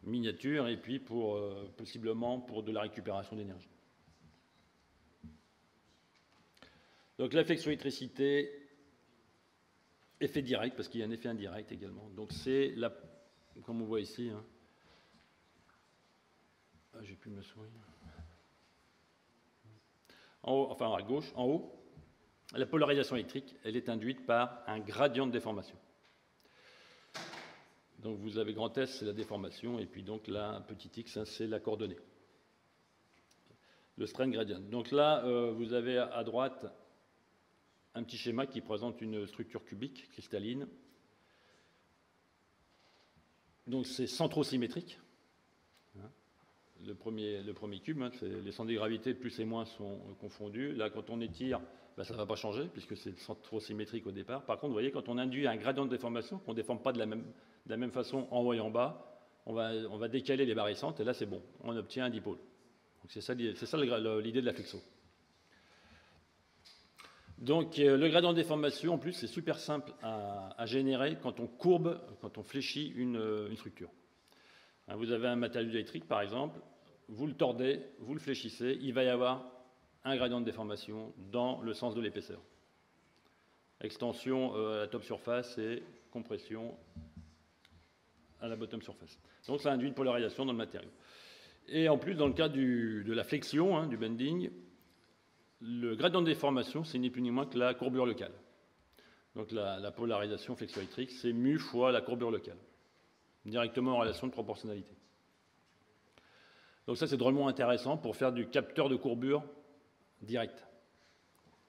miniatures et puis possiblement pour de la récupération d'énergie. Donc la flexoélectricité, effet direct, parce qu'il y a un effet indirect également. Donc c'est, comme on voit ici, hein, j'ai plus ma souris. En haut, enfin à gauche, en haut, la polarisation électrique, elle est induite par un gradient de déformation. Donc vous avez grand S, c'est la déformation, et puis donc là, petit x, hein, c'est la coordonnée. Le strain gradient. Donc là, vous avez à droite un petit schéma qui présente une structure cubique, cristalline. Donc c'est centrosymétrique. Le premier cube, hein, les centres de gravité plus et moins sont confondus. Là, quand on étire, ben, ça ne va pas changer, puisque c'est centrosymétrique au départ. Par contre, vous voyez, quand on induit un gradient de déformation, qu'on ne déforme pas de la même façon en haut et en bas, on va décaler les barycentres, et là, c'est bon, on obtient un dipôle. Donc c'est ça l'idée de la flexo. Donc le gradient de déformation, en plus, c'est super simple à générer quand on courbe, quand on fléchit une structure. Vous avez un matériau électrique, par exemple, vous le tordez, vous le fléchissez, il va y avoir un gradient de déformation dans le sens de l'épaisseur. Extension à la top surface et compression à la bottom surface. Donc ça induit une polarisation dans le matériau. Et en plus, dans le cas de la flexion, hein, du bending, le gradient de déformation, c'est ni plus ni moins que la courbure locale. Donc la polarisation flexoélectrique, c'est mu fois la courbure locale, directement en relation de proportionnalité. Donc ça, c'est drôlement intéressant pour faire du capteur de courbure direct.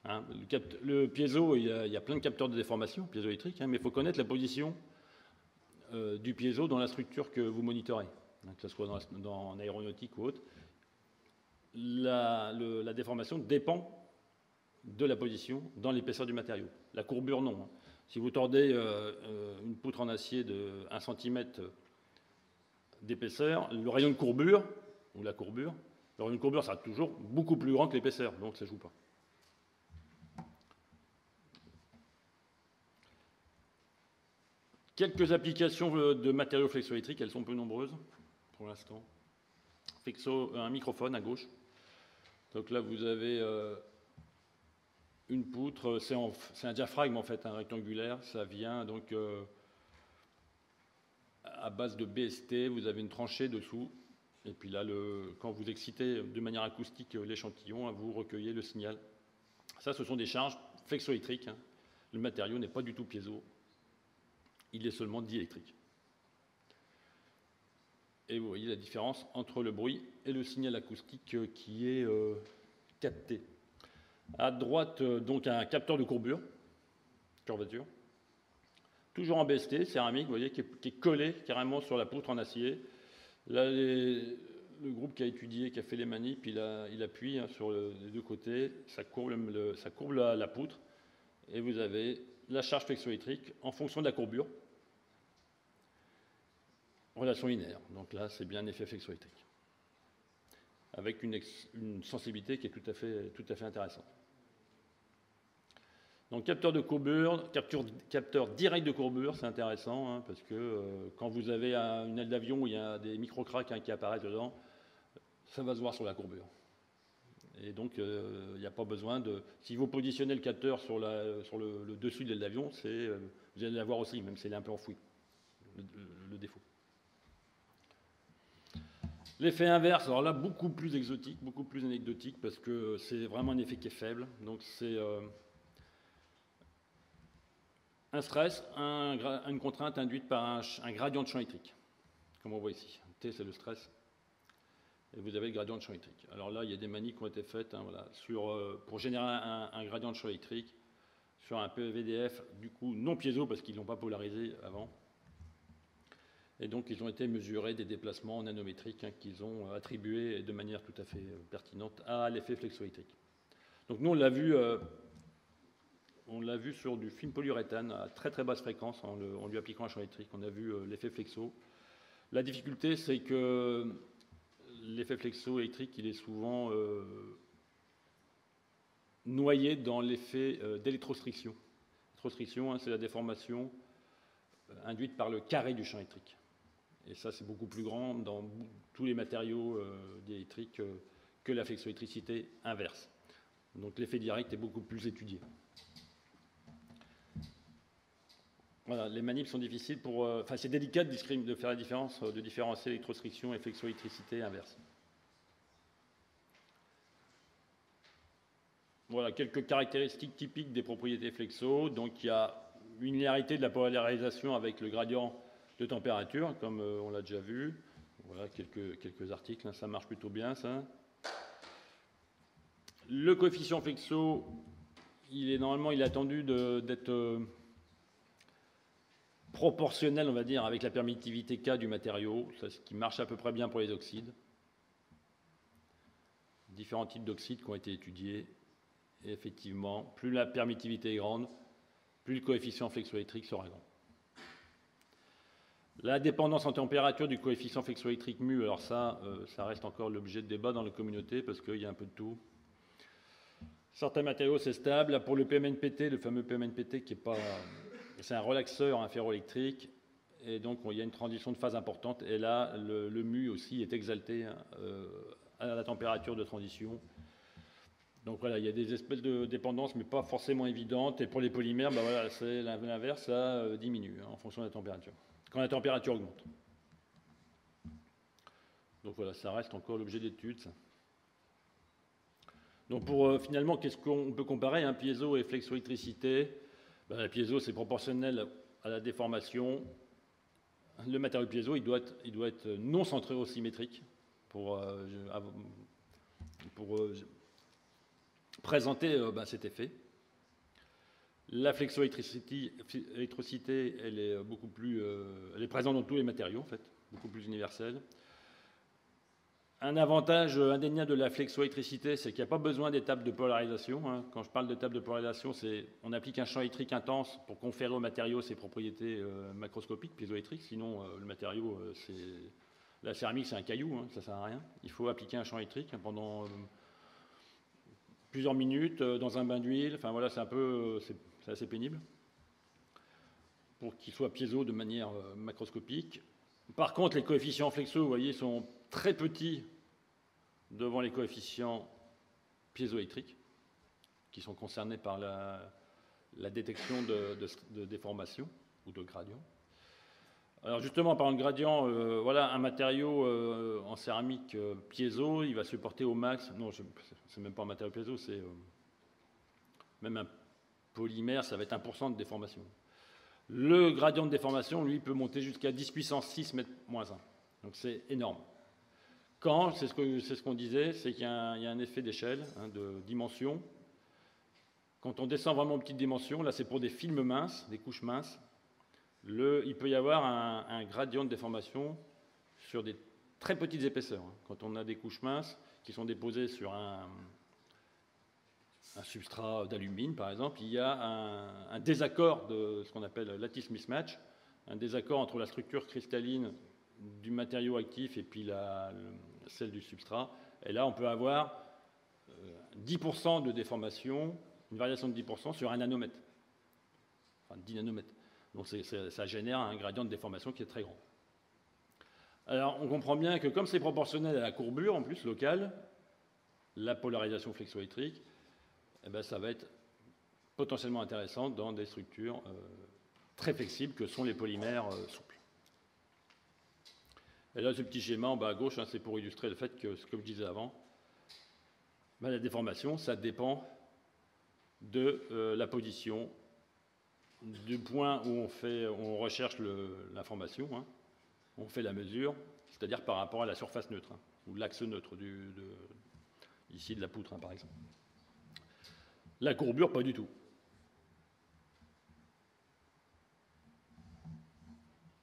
Hein, le piézo, il y a plein de capteurs de déformation piézoélectrique, hein, mais il faut connaître la position du piézo dans la structure que vous monitorez, hein, que ce soit dans aéronautique ou autre. La déformation dépend de la position dans l'épaisseur du matériau. La courbure, non. Hein. Si vous tordez une poutre en acier de 1 cm d'épaisseur, le rayon de courbure, ou la courbure, le rayon de courbure sera toujours beaucoup plus grand que l'épaisseur, donc ça ne joue pas. Quelques applications de matériaux flexoélectriques, elles sont peu nombreuses pour l'instant. Un microphone à gauche. Donc là, vous avez une poutre, c'est un diaphragme en fait, un rectangulaire. Ça vient donc à base de BST, vous avez une tranchée dessous. Et puis là, quand vous excitez de manière acoustique l'échantillon, vous recueillez le signal. Ça, ce sont des charges flexoélectriques. Le matériau n'est pas du tout piézo. Il est seulement diélectrique. Et vous voyez la différence entre le bruit et le signal acoustique qui est capté. À droite, donc, un capteur de courbure, curvature, toujours en BST, céramique, vous voyez, qui est collé carrément sur la poutre en acier. Là, le groupe qui a étudié, qui a fait les manips, il appuie sur les deux côtés, ça courbe la poutre, et vous avez la charge flexoélectrique en fonction de la courbure. Relation linéaire. Donc là, c'est bien un effet flexoélectrique. Avec une sensibilité qui est tout à fait intéressante. Donc capteur de courbure, capteur direct de courbure, c'est intéressant, parce que quand vous avez une aile d'avion où il y a des micro-craques qui apparaissent dedans, ça va se voir sur la courbure. Et donc, il n'y a pas besoin de... Si vous positionnez le capteur sur le dessus de l'aile d'avion, vous allez l'avoir aussi, même s'il est un peu enfoui, le défaut. L'effet inverse, alors là, beaucoup plus exotique, beaucoup plus anecdotique, parce que c'est vraiment un effet qui est faible. Donc, c'est un stress, une contrainte induite par un gradient de champ électrique, comme on voit ici. T, c'est le stress. Et vous avez le gradient de champ électrique. Alors là, il y a des manips qui ont été faites pour générer un gradient de champ électrique sur un PVDF, du coup, non piézo, parce qu'ils ne l'ont pas polarisé avant. Et donc, ils ont été mesurés des déplacements nanométriques qu'ils ont attribués de manière tout à fait pertinente à l'effet flexoélectrique. Donc, nous, on l'a vu sur du film polyuréthane à très très basse fréquence en lui appliquant un champ électrique. On a vu l'effet flexo. La difficulté, c'est que l'effet flexoélectrique, il est souvent noyé dans l'effet d'électrostriction. L'électrostriction, c'est la déformation induite par le carré du champ électrique. Et ça, c'est beaucoup plus grand dans tous les matériaux diélectriques que la flexoélectricité inverse. Donc l'effet direct est beaucoup plus étudié. Voilà, les manips sont difficiles c'est délicat de faire la différence, de différencier électrostriction et flexoélectricité inverse. Voilà, quelques caractéristiques typiques des propriétés flexo. Donc il y a une linéarité de la polarisation avec le gradient de température, comme on l'a déjà vu. Voilà, quelques articles, ça marche plutôt bien, ça. Le coefficient flexo, il est attendu d'être proportionnel, on va dire, avec la permittivité K du matériau, ce qui marche à peu près bien pour les oxydes. Différents types d'oxydes qui ont été étudiés. Et effectivement, plus la permittivité est grande, plus le coefficient flexoélectrique sera grand. La dépendance en température du coefficient flexoélectrique mu, alors ça reste encore l'objet de débat dans la communauté parce qu'il y a un peu de tout. Certains matériaux, c'est stable. Là, pour le PMNPT, le fameux PMNPT qui est pas... C'est un relaxeur un ferroélectrique, et donc il y a une transition de phase importante, et là, le mu aussi est exalté à la température de transition. Donc voilà, il y a des espèces de dépendances, mais pas forcément évidentes, et pour les polymères, voilà, c'est l'inverse, ça diminue en fonction de la température, quand la température augmente. Donc voilà, ça reste encore l'objet d'étude. Donc finalement, qu'est-ce qu'on peut comparer, piézo et flexoélectricité? La piézo, c'est proportionnel à la déformation. Le matériau piézo, il doit être non centréosymétrique pour présenter cet effet. La flexoélectricité, elle est elle est présente dans tous les matériaux, en fait, beaucoup plus universelle. Un avantage indéniable de la flexoélectricité, c'est qu'il n'y a pas besoin d'étape de polarisation. Quand je parle d'étape de polarisation, on applique un champ électrique intense pour conférer au matériau ses propriétés macroscopiques, piézoélectriques. Sinon, le matériau, la céramique, c'est un caillou, ça ne sert à rien. Il faut appliquer un champ électrique pendant plusieurs minutes dans un bain d'huile. Enfin voilà, c'est assez pénible. pour qu'il soit piézo de manière macroscopique. Par contre, les coefficients flexo, vous voyez, sont très petits devant les coefficients piézoélectriques, qui sont concernés par la détection de déformation ou de gradient. Alors justement, par un gradient, voilà un matériau en céramique piézo, il va supporter au max, non, c'est même pas un matériau piézo, c'est même un polymère, ça va être 1% de déformation. Le gradient de déformation, lui, peut monter jusqu'à 10 puissance 6 mètres moins 1. Donc c'est énorme. Quand, c'est ce qu'on disait, c'est qu'il y a un effet d'échelle, hein, de dimension. Quand on descend vraiment aux petites dimensions, là c'est pour des films minces, des couches minces, il peut y avoir un gradient de déformation sur des très petites épaisseurs. Quand on a des couches minces qui sont déposées sur un substrat d'alumine, par exemple, il y a un désaccord de ce qu'on appelle lattice mismatch, un désaccord entre la structure cristalline du matériau actif et puis celle du substrat. Et là, on peut avoir 10% de déformation, une variation de 10% sur 1 nanomètre, enfin 10 nanomètres. Donc ça génère un gradient de déformation qui est très grand. Alors, on comprend bien que comme c'est proportionnel à la courbure, en plus, locale, la polarisation flexoélectrique, eh ben, ça va être potentiellement intéressant dans des structures très flexibles que sont les polymères souples. Et là, ce petit schéma en bas à gauche, hein, c'est pour illustrer le fait que, comme je disais avant, ben, la déformation, ça dépend de la position du point où on recherche l'information, hein, on fait la mesure, c'est-à-dire par rapport à la surface neutre, hein, ou l'axe neutre ici de la poutre, hein, par exemple. La courbure, pas du tout.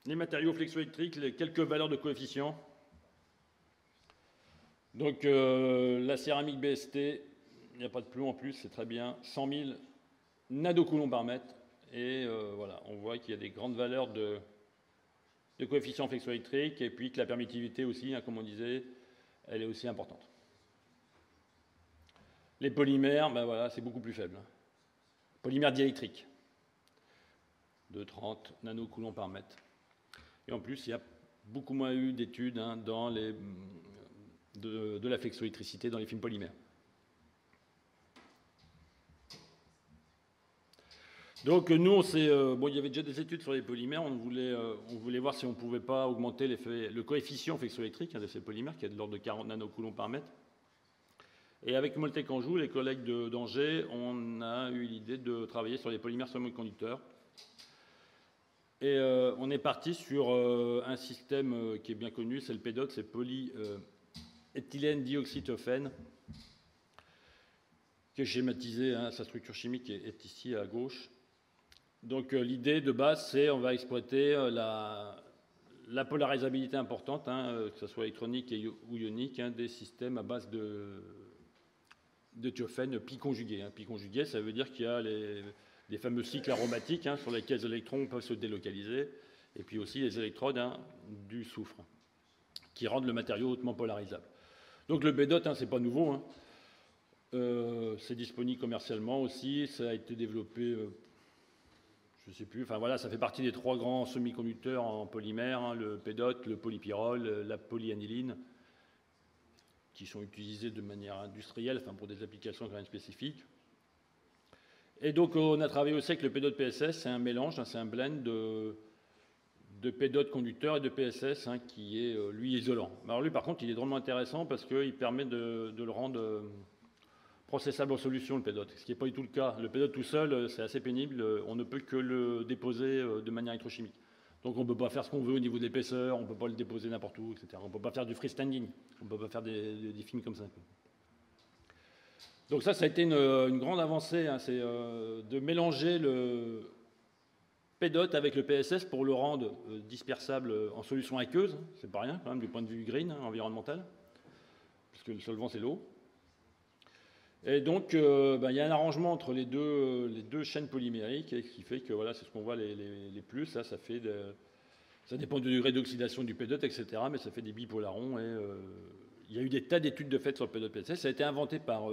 Les matériaux flexoélectriques, les quelques valeurs de coefficients. Donc la céramique BST, il n'y a pas de plomb en plus, c'est très bien, 100 000 nanocoulomb par mètre. Et voilà, on voit qu'il y a des grandes valeurs de coefficients flexoélectriques et puis que la permittivité aussi, hein, comme on disait, elle est aussi importante. Les polymères, ben voilà, c'est beaucoup plus faible. Polymères diélectriques, de 30 nanocoulomb par mètre. Et en plus, il y a beaucoup moins eu d'études, hein, de la flexoélectricité dans les films polymères. Donc nous, bon, il y avait déjà des études sur les polymères, on voulait voir si on ne pouvait pas augmenter le coefficient flexoélectrique, hein, de ces polymères, qui est de l'ordre de 40 nanocoulomb par mètre. Et avec Moltke-Anjou, les collègues d'Angers, on a eu l'idée de travailler sur les polymères semi-conducteurs. Et on est parti sur un système qui est bien connu, c'est le PEDOT, c'est polyéthylène dioxytophène, qui est schématisé, hein, sa structure chimique est ici à gauche. Donc l'idée de base, c'est on va exploiter la polarisabilité importante, hein, que ce soit électronique ou ionique, hein, des systèmes à base de thiophène pi conjugué. Hein. Pi conjugué, ça veut dire qu'il y a des fameux cycles aromatiques, hein, sur lesquels les électrons peuvent se délocaliser, et puis aussi les électrodes, hein, du soufre, qui rendent le matériau hautement polarisable. Donc le BEDOT, hein, c'est pas nouveau, hein. C'est disponible commercialement aussi, ça a été développé, je ne sais plus, enfin voilà, ça fait partie des 3 grands semi-conducteurs en polymère, hein, le PEDOT, le polypyrrole, la polyaniline, qui sont utilisés de manière industrielle, enfin pour des applications quand même spécifiques. Et donc on a travaillé aussi avec le PEDOT PSS, c'est un mélange, hein, c'est un blend de PEDOT conducteur et de PSS, hein, qui est lui isolant. Alors lui par contre il est drôlement intéressant parce qu'il permet de le rendre processable en solution, le PEDOT, ce qui n'est pas du tout le cas. Le PEDOT tout seul, c'est assez pénible, on ne peut que le déposer de manière électrochimique. Donc on ne peut pas faire ce qu'on veut au niveau de l'épaisseur, on ne peut pas le déposer n'importe où, etc. On ne peut pas faire du freestanding, on ne peut pas faire des films comme ça. Donc ça a été une grande avancée, hein, c'est de mélanger le PEDOT avec le PSS pour le rendre dispersable en solution aqueuse, c'est pas rien quand même du point de vue green, hein, environnemental, puisque le solvant c'est l'eau. Et donc il y a un arrangement entre les deux chaînes polymériques, et qui fait que voilà, c'est ce qu'on voit les plus, ça fait ça dépend du degré d'oxydation du PEDOT, etc., mais ça fait des bipolarons, et il y a eu des tas d'études de fait sur le PEDOT PSS. Ça a été inventé par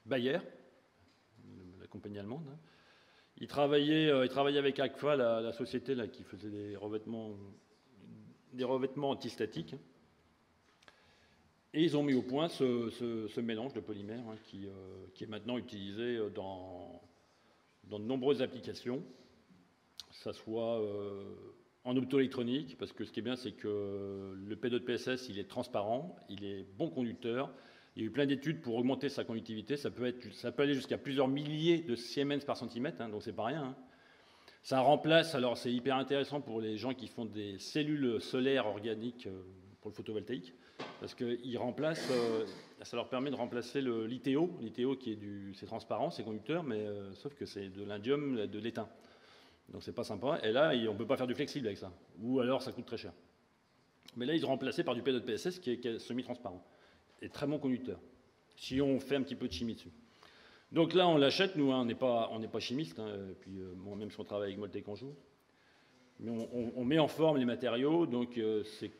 Bayer, la compagnie allemande, hein, Il travaillait avec ACFA, la société là, qui faisait des revêtements antistatiques. Et ils ont mis au point ce mélange de polymères hein, qui est maintenant utilisé dans de nombreuses applications, que ce soit en optoélectronique, parce que ce qui est bien, c'est que le P2 PSS, il est transparent, il est bon conducteur. Il y a eu plein d'études pour augmenter sa conductivité. Ça peut aller jusqu'à plusieurs milliers de Siemens par centimètre, hein, donc c'est pas rien. Hein. Ça remplace, alors c'est hyper intéressant pour les gens qui font des cellules solaires organiques pour le photovoltaïque, parce qu'ils remplacent, ça leur permet de remplacer l'ITO. L'ITO c'est transparent, c'est conducteur, mais sauf que c'est de l'indium, de l'étain. Donc c'est pas sympa. Et là, on ne peut pas faire du flexible avec ça. Ou alors ça coûte très cher. Mais là, ils ont remplacé par du P2 PSS qui est semi-transparent. Et très bon conducteur. Si on fait un petit peu de chimie dessus. Donc là, on l'achète, nous, hein, on n'est pas chimiste. Hein, et puis, bon, même si on travaille avec Moltec en jour. Mais on met en forme les matériaux, donc c'est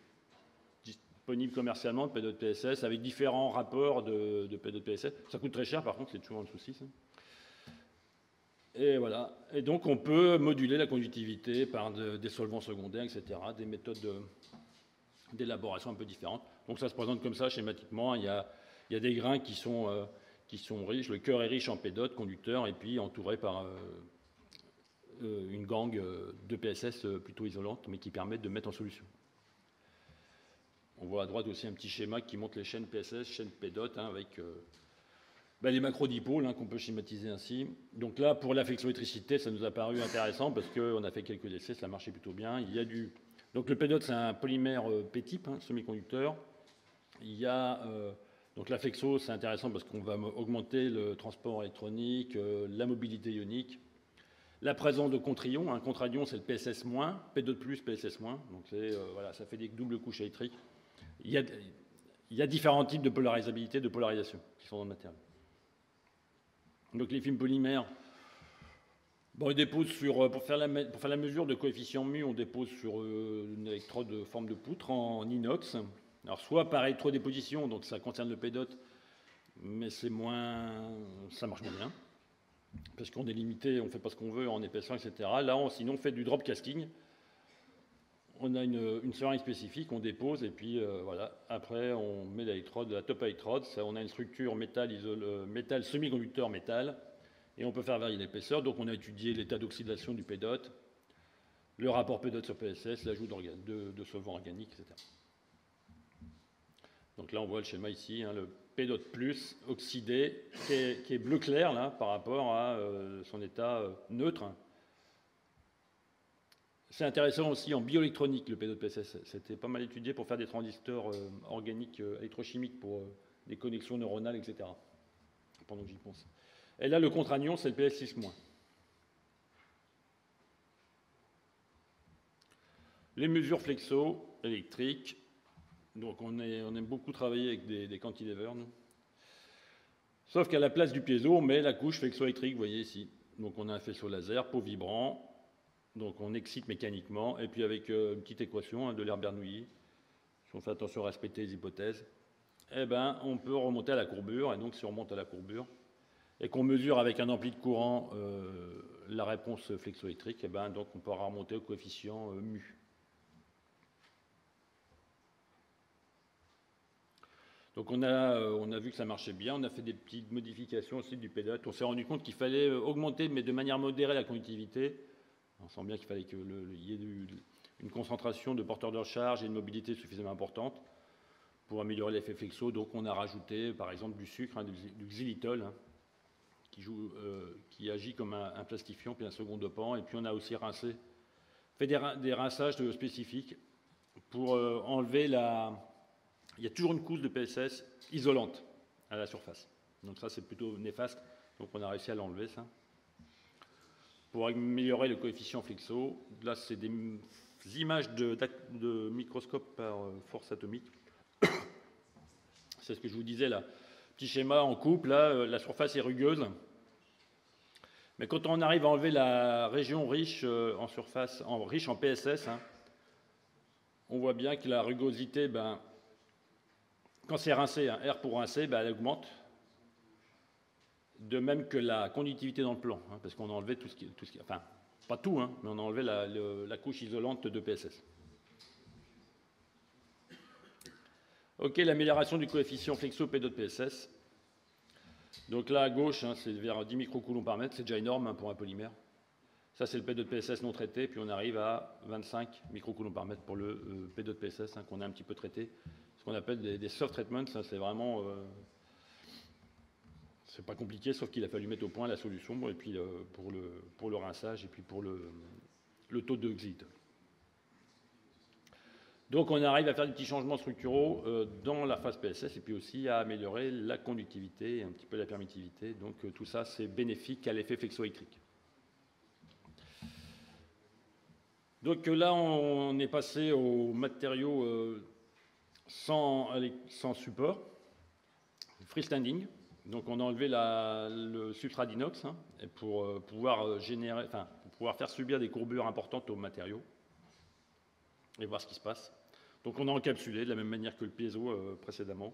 disponible commercialement de P2 PSS avec différents rapports de P2 PSS. Ça coûte très cher, par contre, c'est toujours un souci. Ça. Et voilà. Et donc, on peut moduler la conductivité par des solvants secondaires, etc., des méthodes d'élaboration un peu différentes. Donc, ça se présente comme ça, schématiquement. Il y a des grains qui sont riches. Le cœur est riche en pédote, conducteur, et puis entouré par une gangue de PSS plutôt isolante, mais qui permettent de mettre en solution. On voit à droite aussi un petit schéma qui montre les chaînes PSS, chaînes pédote, hein, avec les macrodipoles hein, qu'on peut schématiser ainsi. Donc là, pour la flexoélectricité, ça nous a paru intéressant parce qu'on a fait quelques essais, ça marchait plutôt bien. Donc le pédote, c'est un polymère P-type, hein, semi-conducteur. Donc la flexo, c'est intéressant parce qu'on va augmenter le transport électronique, la mobilité ionique, la présence de contre-ions. Un contre-ion, c'est le PSS-, P2+, PSS-. Donc voilà, ça fait des doubles couches électriques. Il y a différents types de polarisabilité, de polarisation qui sont dans le matériel. Donc les films polymères, bon, ils déposent pour faire la mesure de coefficient mu, on dépose sur une électrode de forme de poutre en inox. Alors soit par électrodéposition, donc ça concerne le pédote, mais ça marche moins bien, parce qu'on est limité, on ne fait pas ce qu'on veut en épaisseur, etc. Là, sinon on fait du drop casting. On a une seringue spécifique, on dépose, et puis voilà. Après, on met l'électrode, la top électrode. On a une structure métal semi-conducteur métal, et on peut faire varier l'épaisseur. Donc, on a étudié l'état d'oxydation du pédote, le rapport pédote sur PSS, l'ajout de solvants organiques, etc. Donc là, on voit le schéma ici, hein, le pédote plus oxydé, qui est bleu clair là, par rapport à son état neutre. C'est intéressant aussi en bioélectronique, le pédote PSS. C'était pas mal étudié pour faire des transistors organiques électrochimiques pour des connexions neuronales, etc. Pendant que j'y pense. Et là, le contre-anion, c'est le PS6-. Les mesures flexo électriques. Donc, on aime beaucoup travailler avec des cantilevers, nous. Sauf qu'à la place du piezo, on met la couche flexo-électrique, vous voyez ici. Donc, on a un faisceau laser, pot vibrant. Donc on excite mécaniquement, et puis avec une petite équation hein, de l'Herbert-Nouilly, si on fait attention à respecter les hypothèses, on peut remonter à la courbure, et donc si on remonte à la courbure, et qu'on mesure avec un ampli de courant la réponse flexoélectrique, donc on pourra remonter au coefficient mu. Donc on a vu que ça marchait bien, on a fait des petites modifications aussi du pédote, on s'est rendu compte qu'il fallait augmenter, mais de manière modérée, la conductivité. On sent bien qu'il fallait qu'il y ait une concentration de porteurs de charge et une mobilité suffisamment importante pour améliorer l'effet flexo. Donc on a rajouté par exemple du sucre, hein, du xylitol, hein, qui agit comme un plastifiant, puis un second dopant. Et puis on a aussi fait des rinçages spécifiques pour enlever Il y a toujours une couche de PSS isolante à la surface. Donc ça c'est plutôt néfaste. Donc on a réussi à l'enlever ça. Pour améliorer le coefficient flexo. Là, c'est des images de microscope par force atomique. C'est ce que je vous disais là. Petit schéma en coupe, là, la surface est rugueuse. Mais quand on arrive à enlever la région riche en surface, riche en PSS, hein, on voit bien que la rugosité, quand c'est rincé, hein, R pour rincer, elle augmente. de même que la conductivité dans le plan, hein, parce qu'on a enlevé tout ce qui, enfin, pas tout, hein, mais on a enlevé la couche isolante de PSS. Ok, l'amélioration du coefficient flexo P2 de PSS. Donc là, à gauche, hein, c'est vers 10 microcoulombs par mètre, c'est déjà énorme hein, pour un polymère. Ça, c'est le P2 de PSS non traité, puis on arrive à 25 microcoulombs par mètre pour le P2 de PSS, hein, qu'on a un petit peu traité. Ce qu'on appelle des soft treatments, ça, c'est vraiment... c'est pas compliqué, sauf qu'il a fallu mettre au point la solution, et puis pour le rinçage, et puis pour le taux d'oxyde. Donc on arrive à faire des petits changements structuraux dans la phase PSS, et puis aussi à améliorer la conductivité et un petit peu la permittivité. Donc tout ça, c'est bénéfique à l'effet flexoélectrique. Donc là, on est passé aux matériaux sans support, freestanding. Donc on a enlevé le substrat d'inox hein, pour pouvoir faire subir des courbures importantes aux matériaux et voir ce qui se passe. Donc on a encapsulé de la même manière que le piezo précédemment.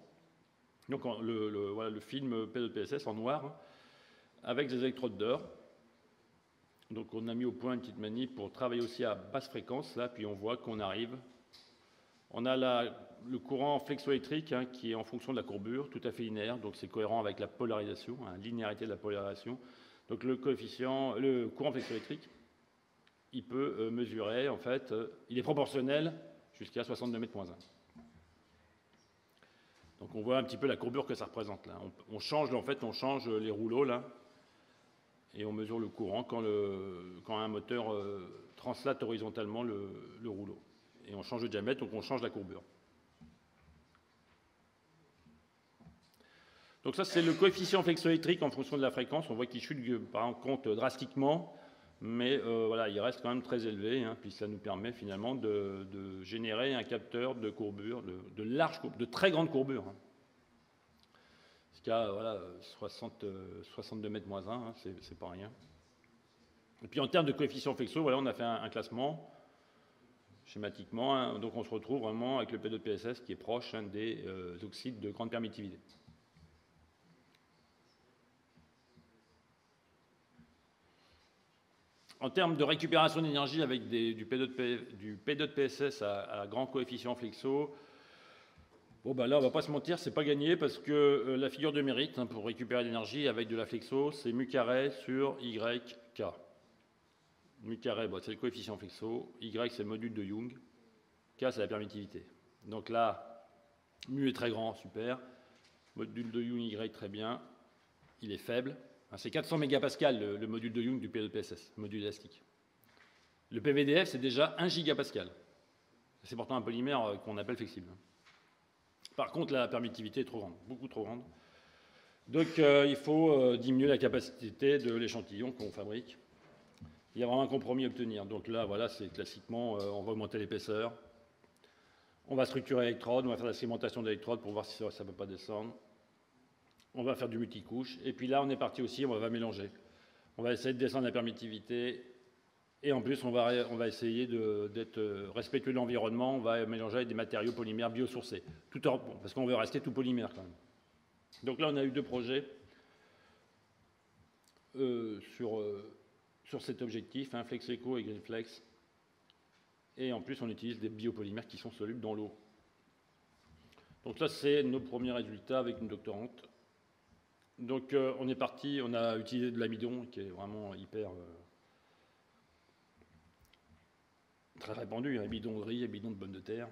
Donc voilà, le film P2PSS en noir avec des électrodes d'or. Donc on a mis au point une petite manip pour travailler aussi à basse fréquence, là, puis on voit qu'on arrive. On a le courant flexoélectrique hein, qui est en fonction de la courbure, tout à fait linéaire, donc c'est cohérent avec la polarisation, hein, linéarité de la polarisation. Donc le courant flexoélectrique, il peut mesurer, en fait, il est proportionnel jusqu'à 62 mètres moins 1. Donc on voit un petit peu la courbure que ça représente là. On change les rouleaux là, et on mesure le courant quand un moteur translate horizontalement le rouleau. Et on change le diamètre, donc on change la courbure. Donc ça, c'est le coefficient flexoélectrique en fonction de la fréquence. On voit qu'il chute par contre drastiquement, mais voilà, il reste quand même très élevé, hein, puis ça nous permet finalement de générer un capteur de courbure, de très grandes courbures. Hein. Jusqu'à voilà, 62 mètres moins 1, hein, c'est pas rien. Et puis en termes de coefficient flexo, voilà, on a fait un classement schématiquement, hein, donc on se retrouve vraiment avec le P2 de PSS qui est proche hein, des oxydes de grande permittivité. En termes de récupération d'énergie avec du P2 de PSS à grand coefficient flexo, bon ben là on va pas se mentir, c'est pas gagné parce que la figure de mérite hein, pour récupérer l'énergie avec de la flexo, c'est mu carré sur YK. Mu carré, bon, c'est le coefficient flexo, Y c'est le module de Young, K c'est la permittivité. Donc là, mu est très grand, super, module de Young Y très bien, il est faible. C'est 400 mégapascal le module de Young du P2 PSS, le module élastique. Le PVDF c'est déjà 1 gigapascal. C'est pourtant un polymère qu'on appelle flexible. Par contre, la permittivité est trop grande, beaucoup trop grande. Donc il faut diminuer la capacité de l'échantillon qu'on fabrique. Il y a vraiment un compromis à obtenir. Donc là, voilà, c'est classiquement, on va augmenter l'épaisseur. On va structurer l'électrode, on va faire la segmentation d'électrode pour voir si ça ne peut pas descendre. On va faire du multicouche. Et puis là, on est parti aussi, on va mélanger. On va essayer de descendre la permittivité. Et en plus, on va essayer d'être respectueux de l'environnement. On va mélanger avec des matériaux polymères biosourcés. Parce qu'on veut rester tout polymère quand même. Donc là, on a eu 2 projets sur cet objectif, hein, FlexEco et GreenFlex. Et en plus, on utilise des biopolymères qui sont solubles dans l'eau. Donc ça, c'est nos premiers résultats avec une doctorante. Donc on est parti, on a utilisé de l'amidon, qui est vraiment hyper... très répandu, hein, amidon de riz, amidon de pommes de terre.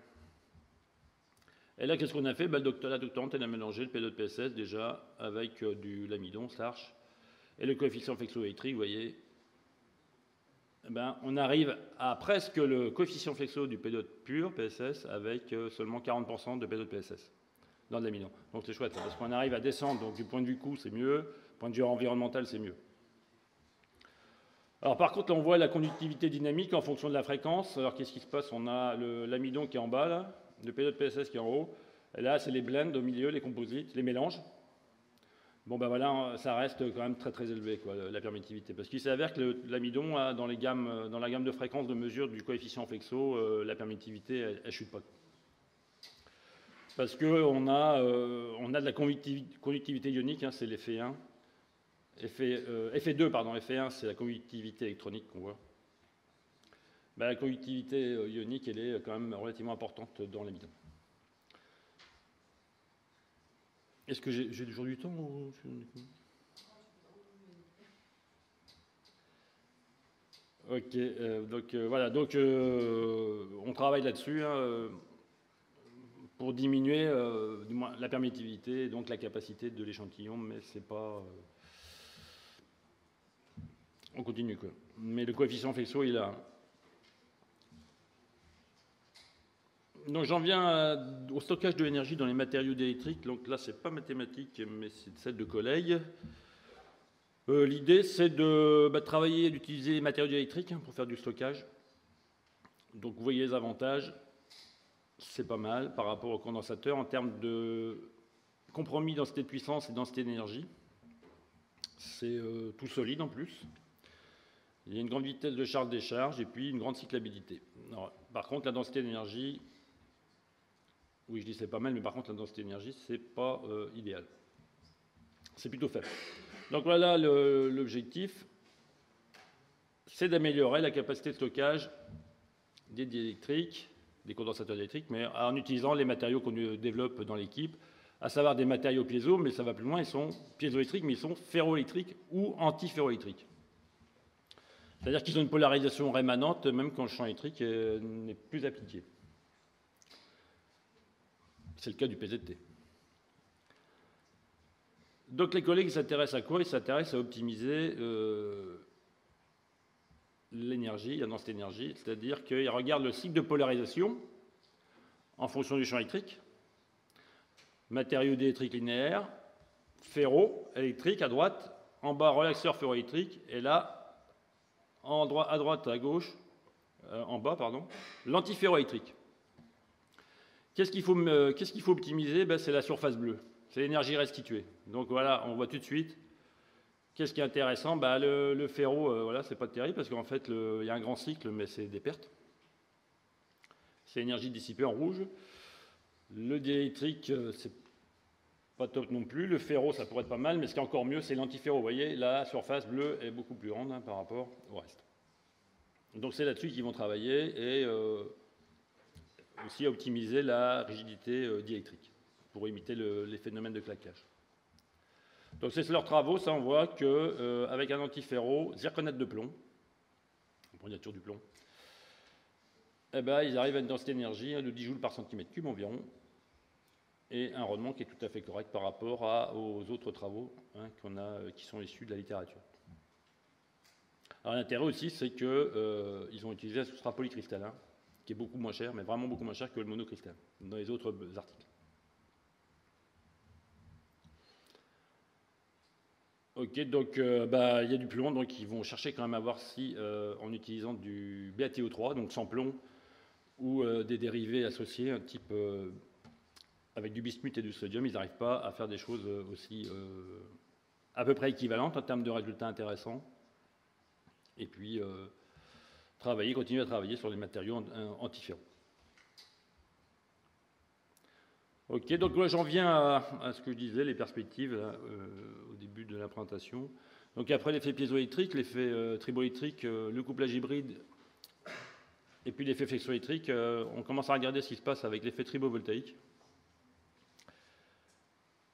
Et là, qu'est-ce qu'on a fait? La doctorante, elle a mélangé le P2 de PSS déjà avec de l'amidon, starch, et le coefficient flexoélectrique, vous voyez. On arrive à presque le coefficient flexo du P2 pur PSS avec seulement 40% de P2 de PSS dans de l'amidon. Donc c'est chouette, parce qu'on arrive à descendre, donc du point de vue coût, c'est mieux, du point de vue environnemental, c'est mieux. Alors par contre, là, on voit la conductivité dynamique en fonction de la fréquence. Alors qu'est-ce qui se passe? On a l'amidon qui est en bas, là, le P2 de PSS qui est en haut. Et là, c'est les blends au milieu, les composites, les mélanges. Bon, ben voilà, ça reste quand même très très élevé, quoi, la permittivité. Parce qu'il s'avère que l'amidon, dans la gamme de fréquence de mesure du coefficient flexo, la permittivité, elle chute pas. Parce qu'on a de la conductivité ionique, hein, c'est l'effet 1. Effet 2, pardon, effet 1, c'est la conductivité électronique qu'on voit. La conductivité ionique, elle est quand même relativement importante dans l'amidon. Est-ce que j'ai toujours du temps ou... Ok, voilà, on travaille là-dessus pour diminuer du moins la permittivité et donc la capacité de l'échantillon, mais c'est pas... on continue quoi. Mais le coefficient flexo, il est là. Donc j'en viens au stockage de l'énergie dans les matériaux diélectriques. Donc là, c'est pas mathématique, mais c'est celle de collègues. L'idée, c'est de travailler, d'utiliser les matériaux diélectriques pour faire du stockage. Donc vous voyez les avantages, c'est pas mal par rapport au condensateur en termes de compromis densité de puissance et densité d'énergie. C'est tout solide en plus. Il y a une grande vitesse de charge-décharge et puis une grande cyclabilité. Alors, par contre, la densité d'énergie, oui, je dis c'est pas mal, mais par contre, la densité d'énergie, c'est pas idéal. C'est plutôt faible. Donc voilà, l'objectif, c'est d'améliorer la capacité de stockage des diélectriques, des condensateurs électriques, mais en utilisant les matériaux qu'on développe dans l'équipe, à savoir des matériaux piézo, mais ça va plus loin, ils sont piézoélectriques, mais ils sont ferroélectriques ou antiferroélectriques. C'est-à-dire qu'ils ont une polarisation rémanente, même quand le champ électrique n'est plus appliqué. C'est le cas du PZT. Donc les collègues s'intéressent à quoi? Ils s'intéressent à optimiser l'énergie, la densité d'énergie, c'est-à-dire qu'ils regardent le cycle de polarisation en fonction du champ électrique, matériaux diélectriques linéaires, ferro, électrique à droite, en bas relaxeur ferroélectrique, et là, à droite, à gauche, en bas, pardon, l'antiferroélectrique. Qu'est-ce qu'il faut optimiser? C'est la surface bleue, c'est l'énergie restituée. Donc voilà, on voit tout de suite. Qu'est-ce qui est intéressant? Le ferro, voilà, c'est pas terrible parce qu'en fait, il y a un grand cycle, mais c'est des pertes. C'est l'énergie dissipée en rouge. Le diélectrique, c'est pas top non plus. Le ferro, ça pourrait être pas mal, mais ce qui est encore mieux, c'est l'antiferro. Vous voyez, la surface bleue est beaucoup plus grande par rapport au reste. Donc c'est là-dessus qu'ils vont travailler et aussi optimiser la rigidité diélectrique pour imiter les phénomènes de claquage. Donc c'est leurs travaux, ça on voit qu'avec un antiferro, zirconate de plomb, on a toujours du plomb, ils arrivent à une densité d'énergie de 10 joules par centimètre cube environ, et un rendement qui est tout à fait correct par rapport aux autres travaux qui sont issus de la littérature. Alors l'intérêt aussi, c'est qu'ils ont utilisé un substrat polycristallin, qui est beaucoup moins cher, mais vraiment beaucoup moins cher que le monocristal, dans les autres articles. Ok, donc il y a du plomb, donc ils vont chercher quand même à voir si, en utilisant du BaTiO3, donc sans plomb, ou des dérivés associés, un type avec du bismuth et du sodium, ils n'arrivent pas à faire des choses aussi à peu près équivalentes en termes de résultats intéressants. Et puis continuer à travailler sur les matériaux antiferro. Ok, donc là j'en viens à ce que je disais, les perspectives au début de la présentation. Donc après l'effet piézoélectrique, l'effet triboélectrique, le couplage hybride et puis l'effet flexoélectrique, on commence à regarder ce qui se passe avec l'effet tribovoltaïque.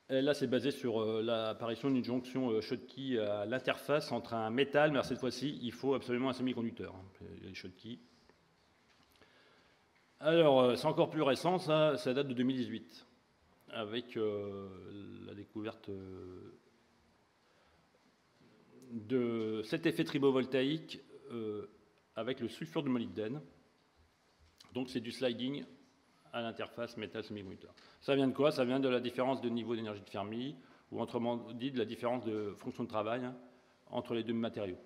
Et là c'est basé sur l'apparition d'une jonction Schottky à l'interface entre un métal, mais cette fois-ci il faut absolument un semi-conducteur, les Schottky. Alors, c'est encore plus récent, ça date de 2018, avec la découverte de cet effet tribovoltaïque avec le sulfure de molybdène. Donc, c'est du sliding à l'interface métal-semi-conducteur. Ça vient de quoi? Ça vient de la différence de niveau d'énergie de Fermi, ou autrement dit, de la différence de fonction de travail entre les deux matériaux.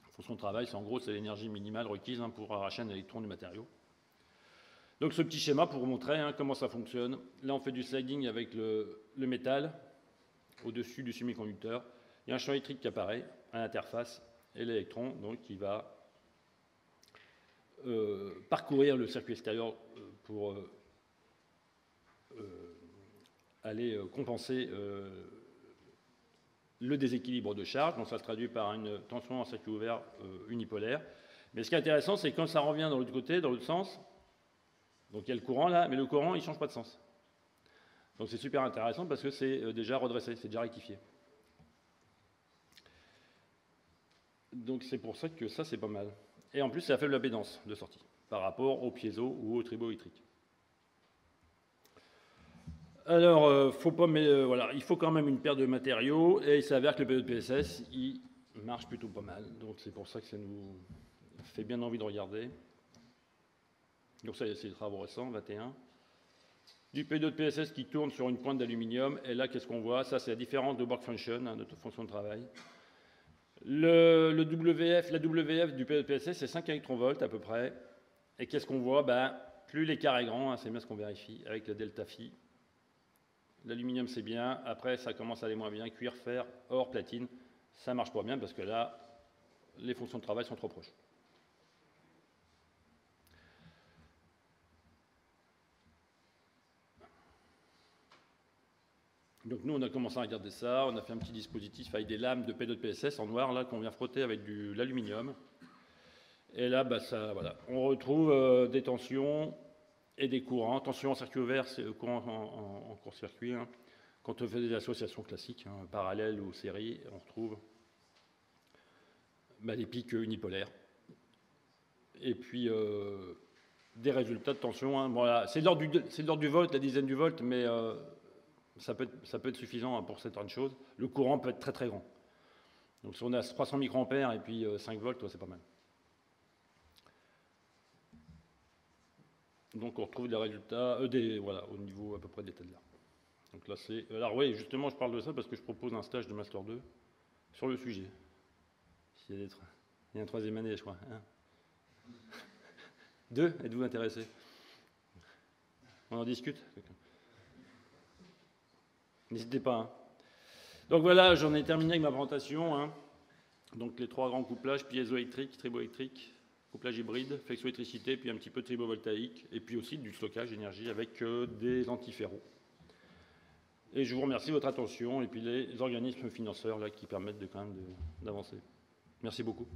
La fonction de travail, en gros, c'est l'énergie minimale requise pour arracher un électron du matériau. Donc ce petit schéma pour vous montrer comment ça fonctionne. Là, on fait du sliding avec le métal au-dessus du semi-conducteur. Il y a un champ électrique qui apparaît à l'interface et l'électron donc qui va parcourir le circuit extérieur pour aller compenser le déséquilibre de charge, donc ça se traduit par une tension en circuit ouvert unipolaire. Mais ce qui est intéressant, c'est quand ça revient dans l'autre côté, dans l'autre sens, donc il y a le courant là, mais le courant, il ne change pas de sens. Donc c'est super intéressant parce que c'est déjà redressé, c'est déjà rectifié. Donc c'est pour ça que ça, c'est pas mal. Et en plus, c'est à faible impédance de sortie par rapport au piezo ou au triboélectrique. Alors, voilà, il faut quand même une paire de matériaux, et il s'avère que le PE de PSS, il marche plutôt pas mal. Donc c'est pour ça que ça nous fait bien envie de regarder. Donc ça, c'est les travaux récents, 21. Du P2 de PSS qui tourne sur une pointe d'aluminium, et là, qu'est-ce qu'on voit? Ça, c'est la différence de work function, notre fonction de travail. La WF du P2 de PSS, c'est 5 électronvolts à peu près. Et qu'est-ce qu'on voit? Plus l'écart est grand, c'est bien ce qu'on vérifie, avec le delta phi. L'aluminium, c'est bien. Après, ça commence à aller moins bien. Cuir, fer, or, platine, ça marche pas bien parce que là, les fonctions de travail sont trop proches. Donc nous, on a commencé à regarder ça. On a fait un petit dispositif avec des lames de P2 de PSS en noir, là, qu'on vient frotter avec de l'aluminium. Et là, voilà. On retrouve des tensions et des courants. Tension en circuit ouvert, c'est le courant en court-circuit. Hein. Quand on fait des associations classiques, parallèles ou séries, on retrouve des pics unipolaires. Et puis, des résultats de tension. Hein. Voilà. C'est de l'ordre du volt, la dizaine du volt, mais ça peut être suffisant pour certaines choses. Le courant peut être très très grand. Donc si on a 300 microampères et puis 5 volts, c'est pas mal. Donc on retrouve des résultats, voilà, au niveau à peu près de l'état de l'art. Donc là c'est. Alors oui, justement je parle de ça parce que je propose un stage de Master 2 sur le sujet. Il y a un troisième année, je crois. Hein. 2, êtes-vous intéressé? On en discute? N'hésitez pas. Hein. Donc voilà, j'en ai terminé avec ma présentation. Hein. Donc les 3 grands couplages, piézoélectrique, triboélectrique, couplage hybride, flexoélectricité, puis un petit peu de tribovoltaïque, et puis aussi du stockage d'énergie avec des antiféraux. Et je vous remercie de votre attention, et puis les organismes financeurs là, qui permettent quand même d'avancer. Merci beaucoup.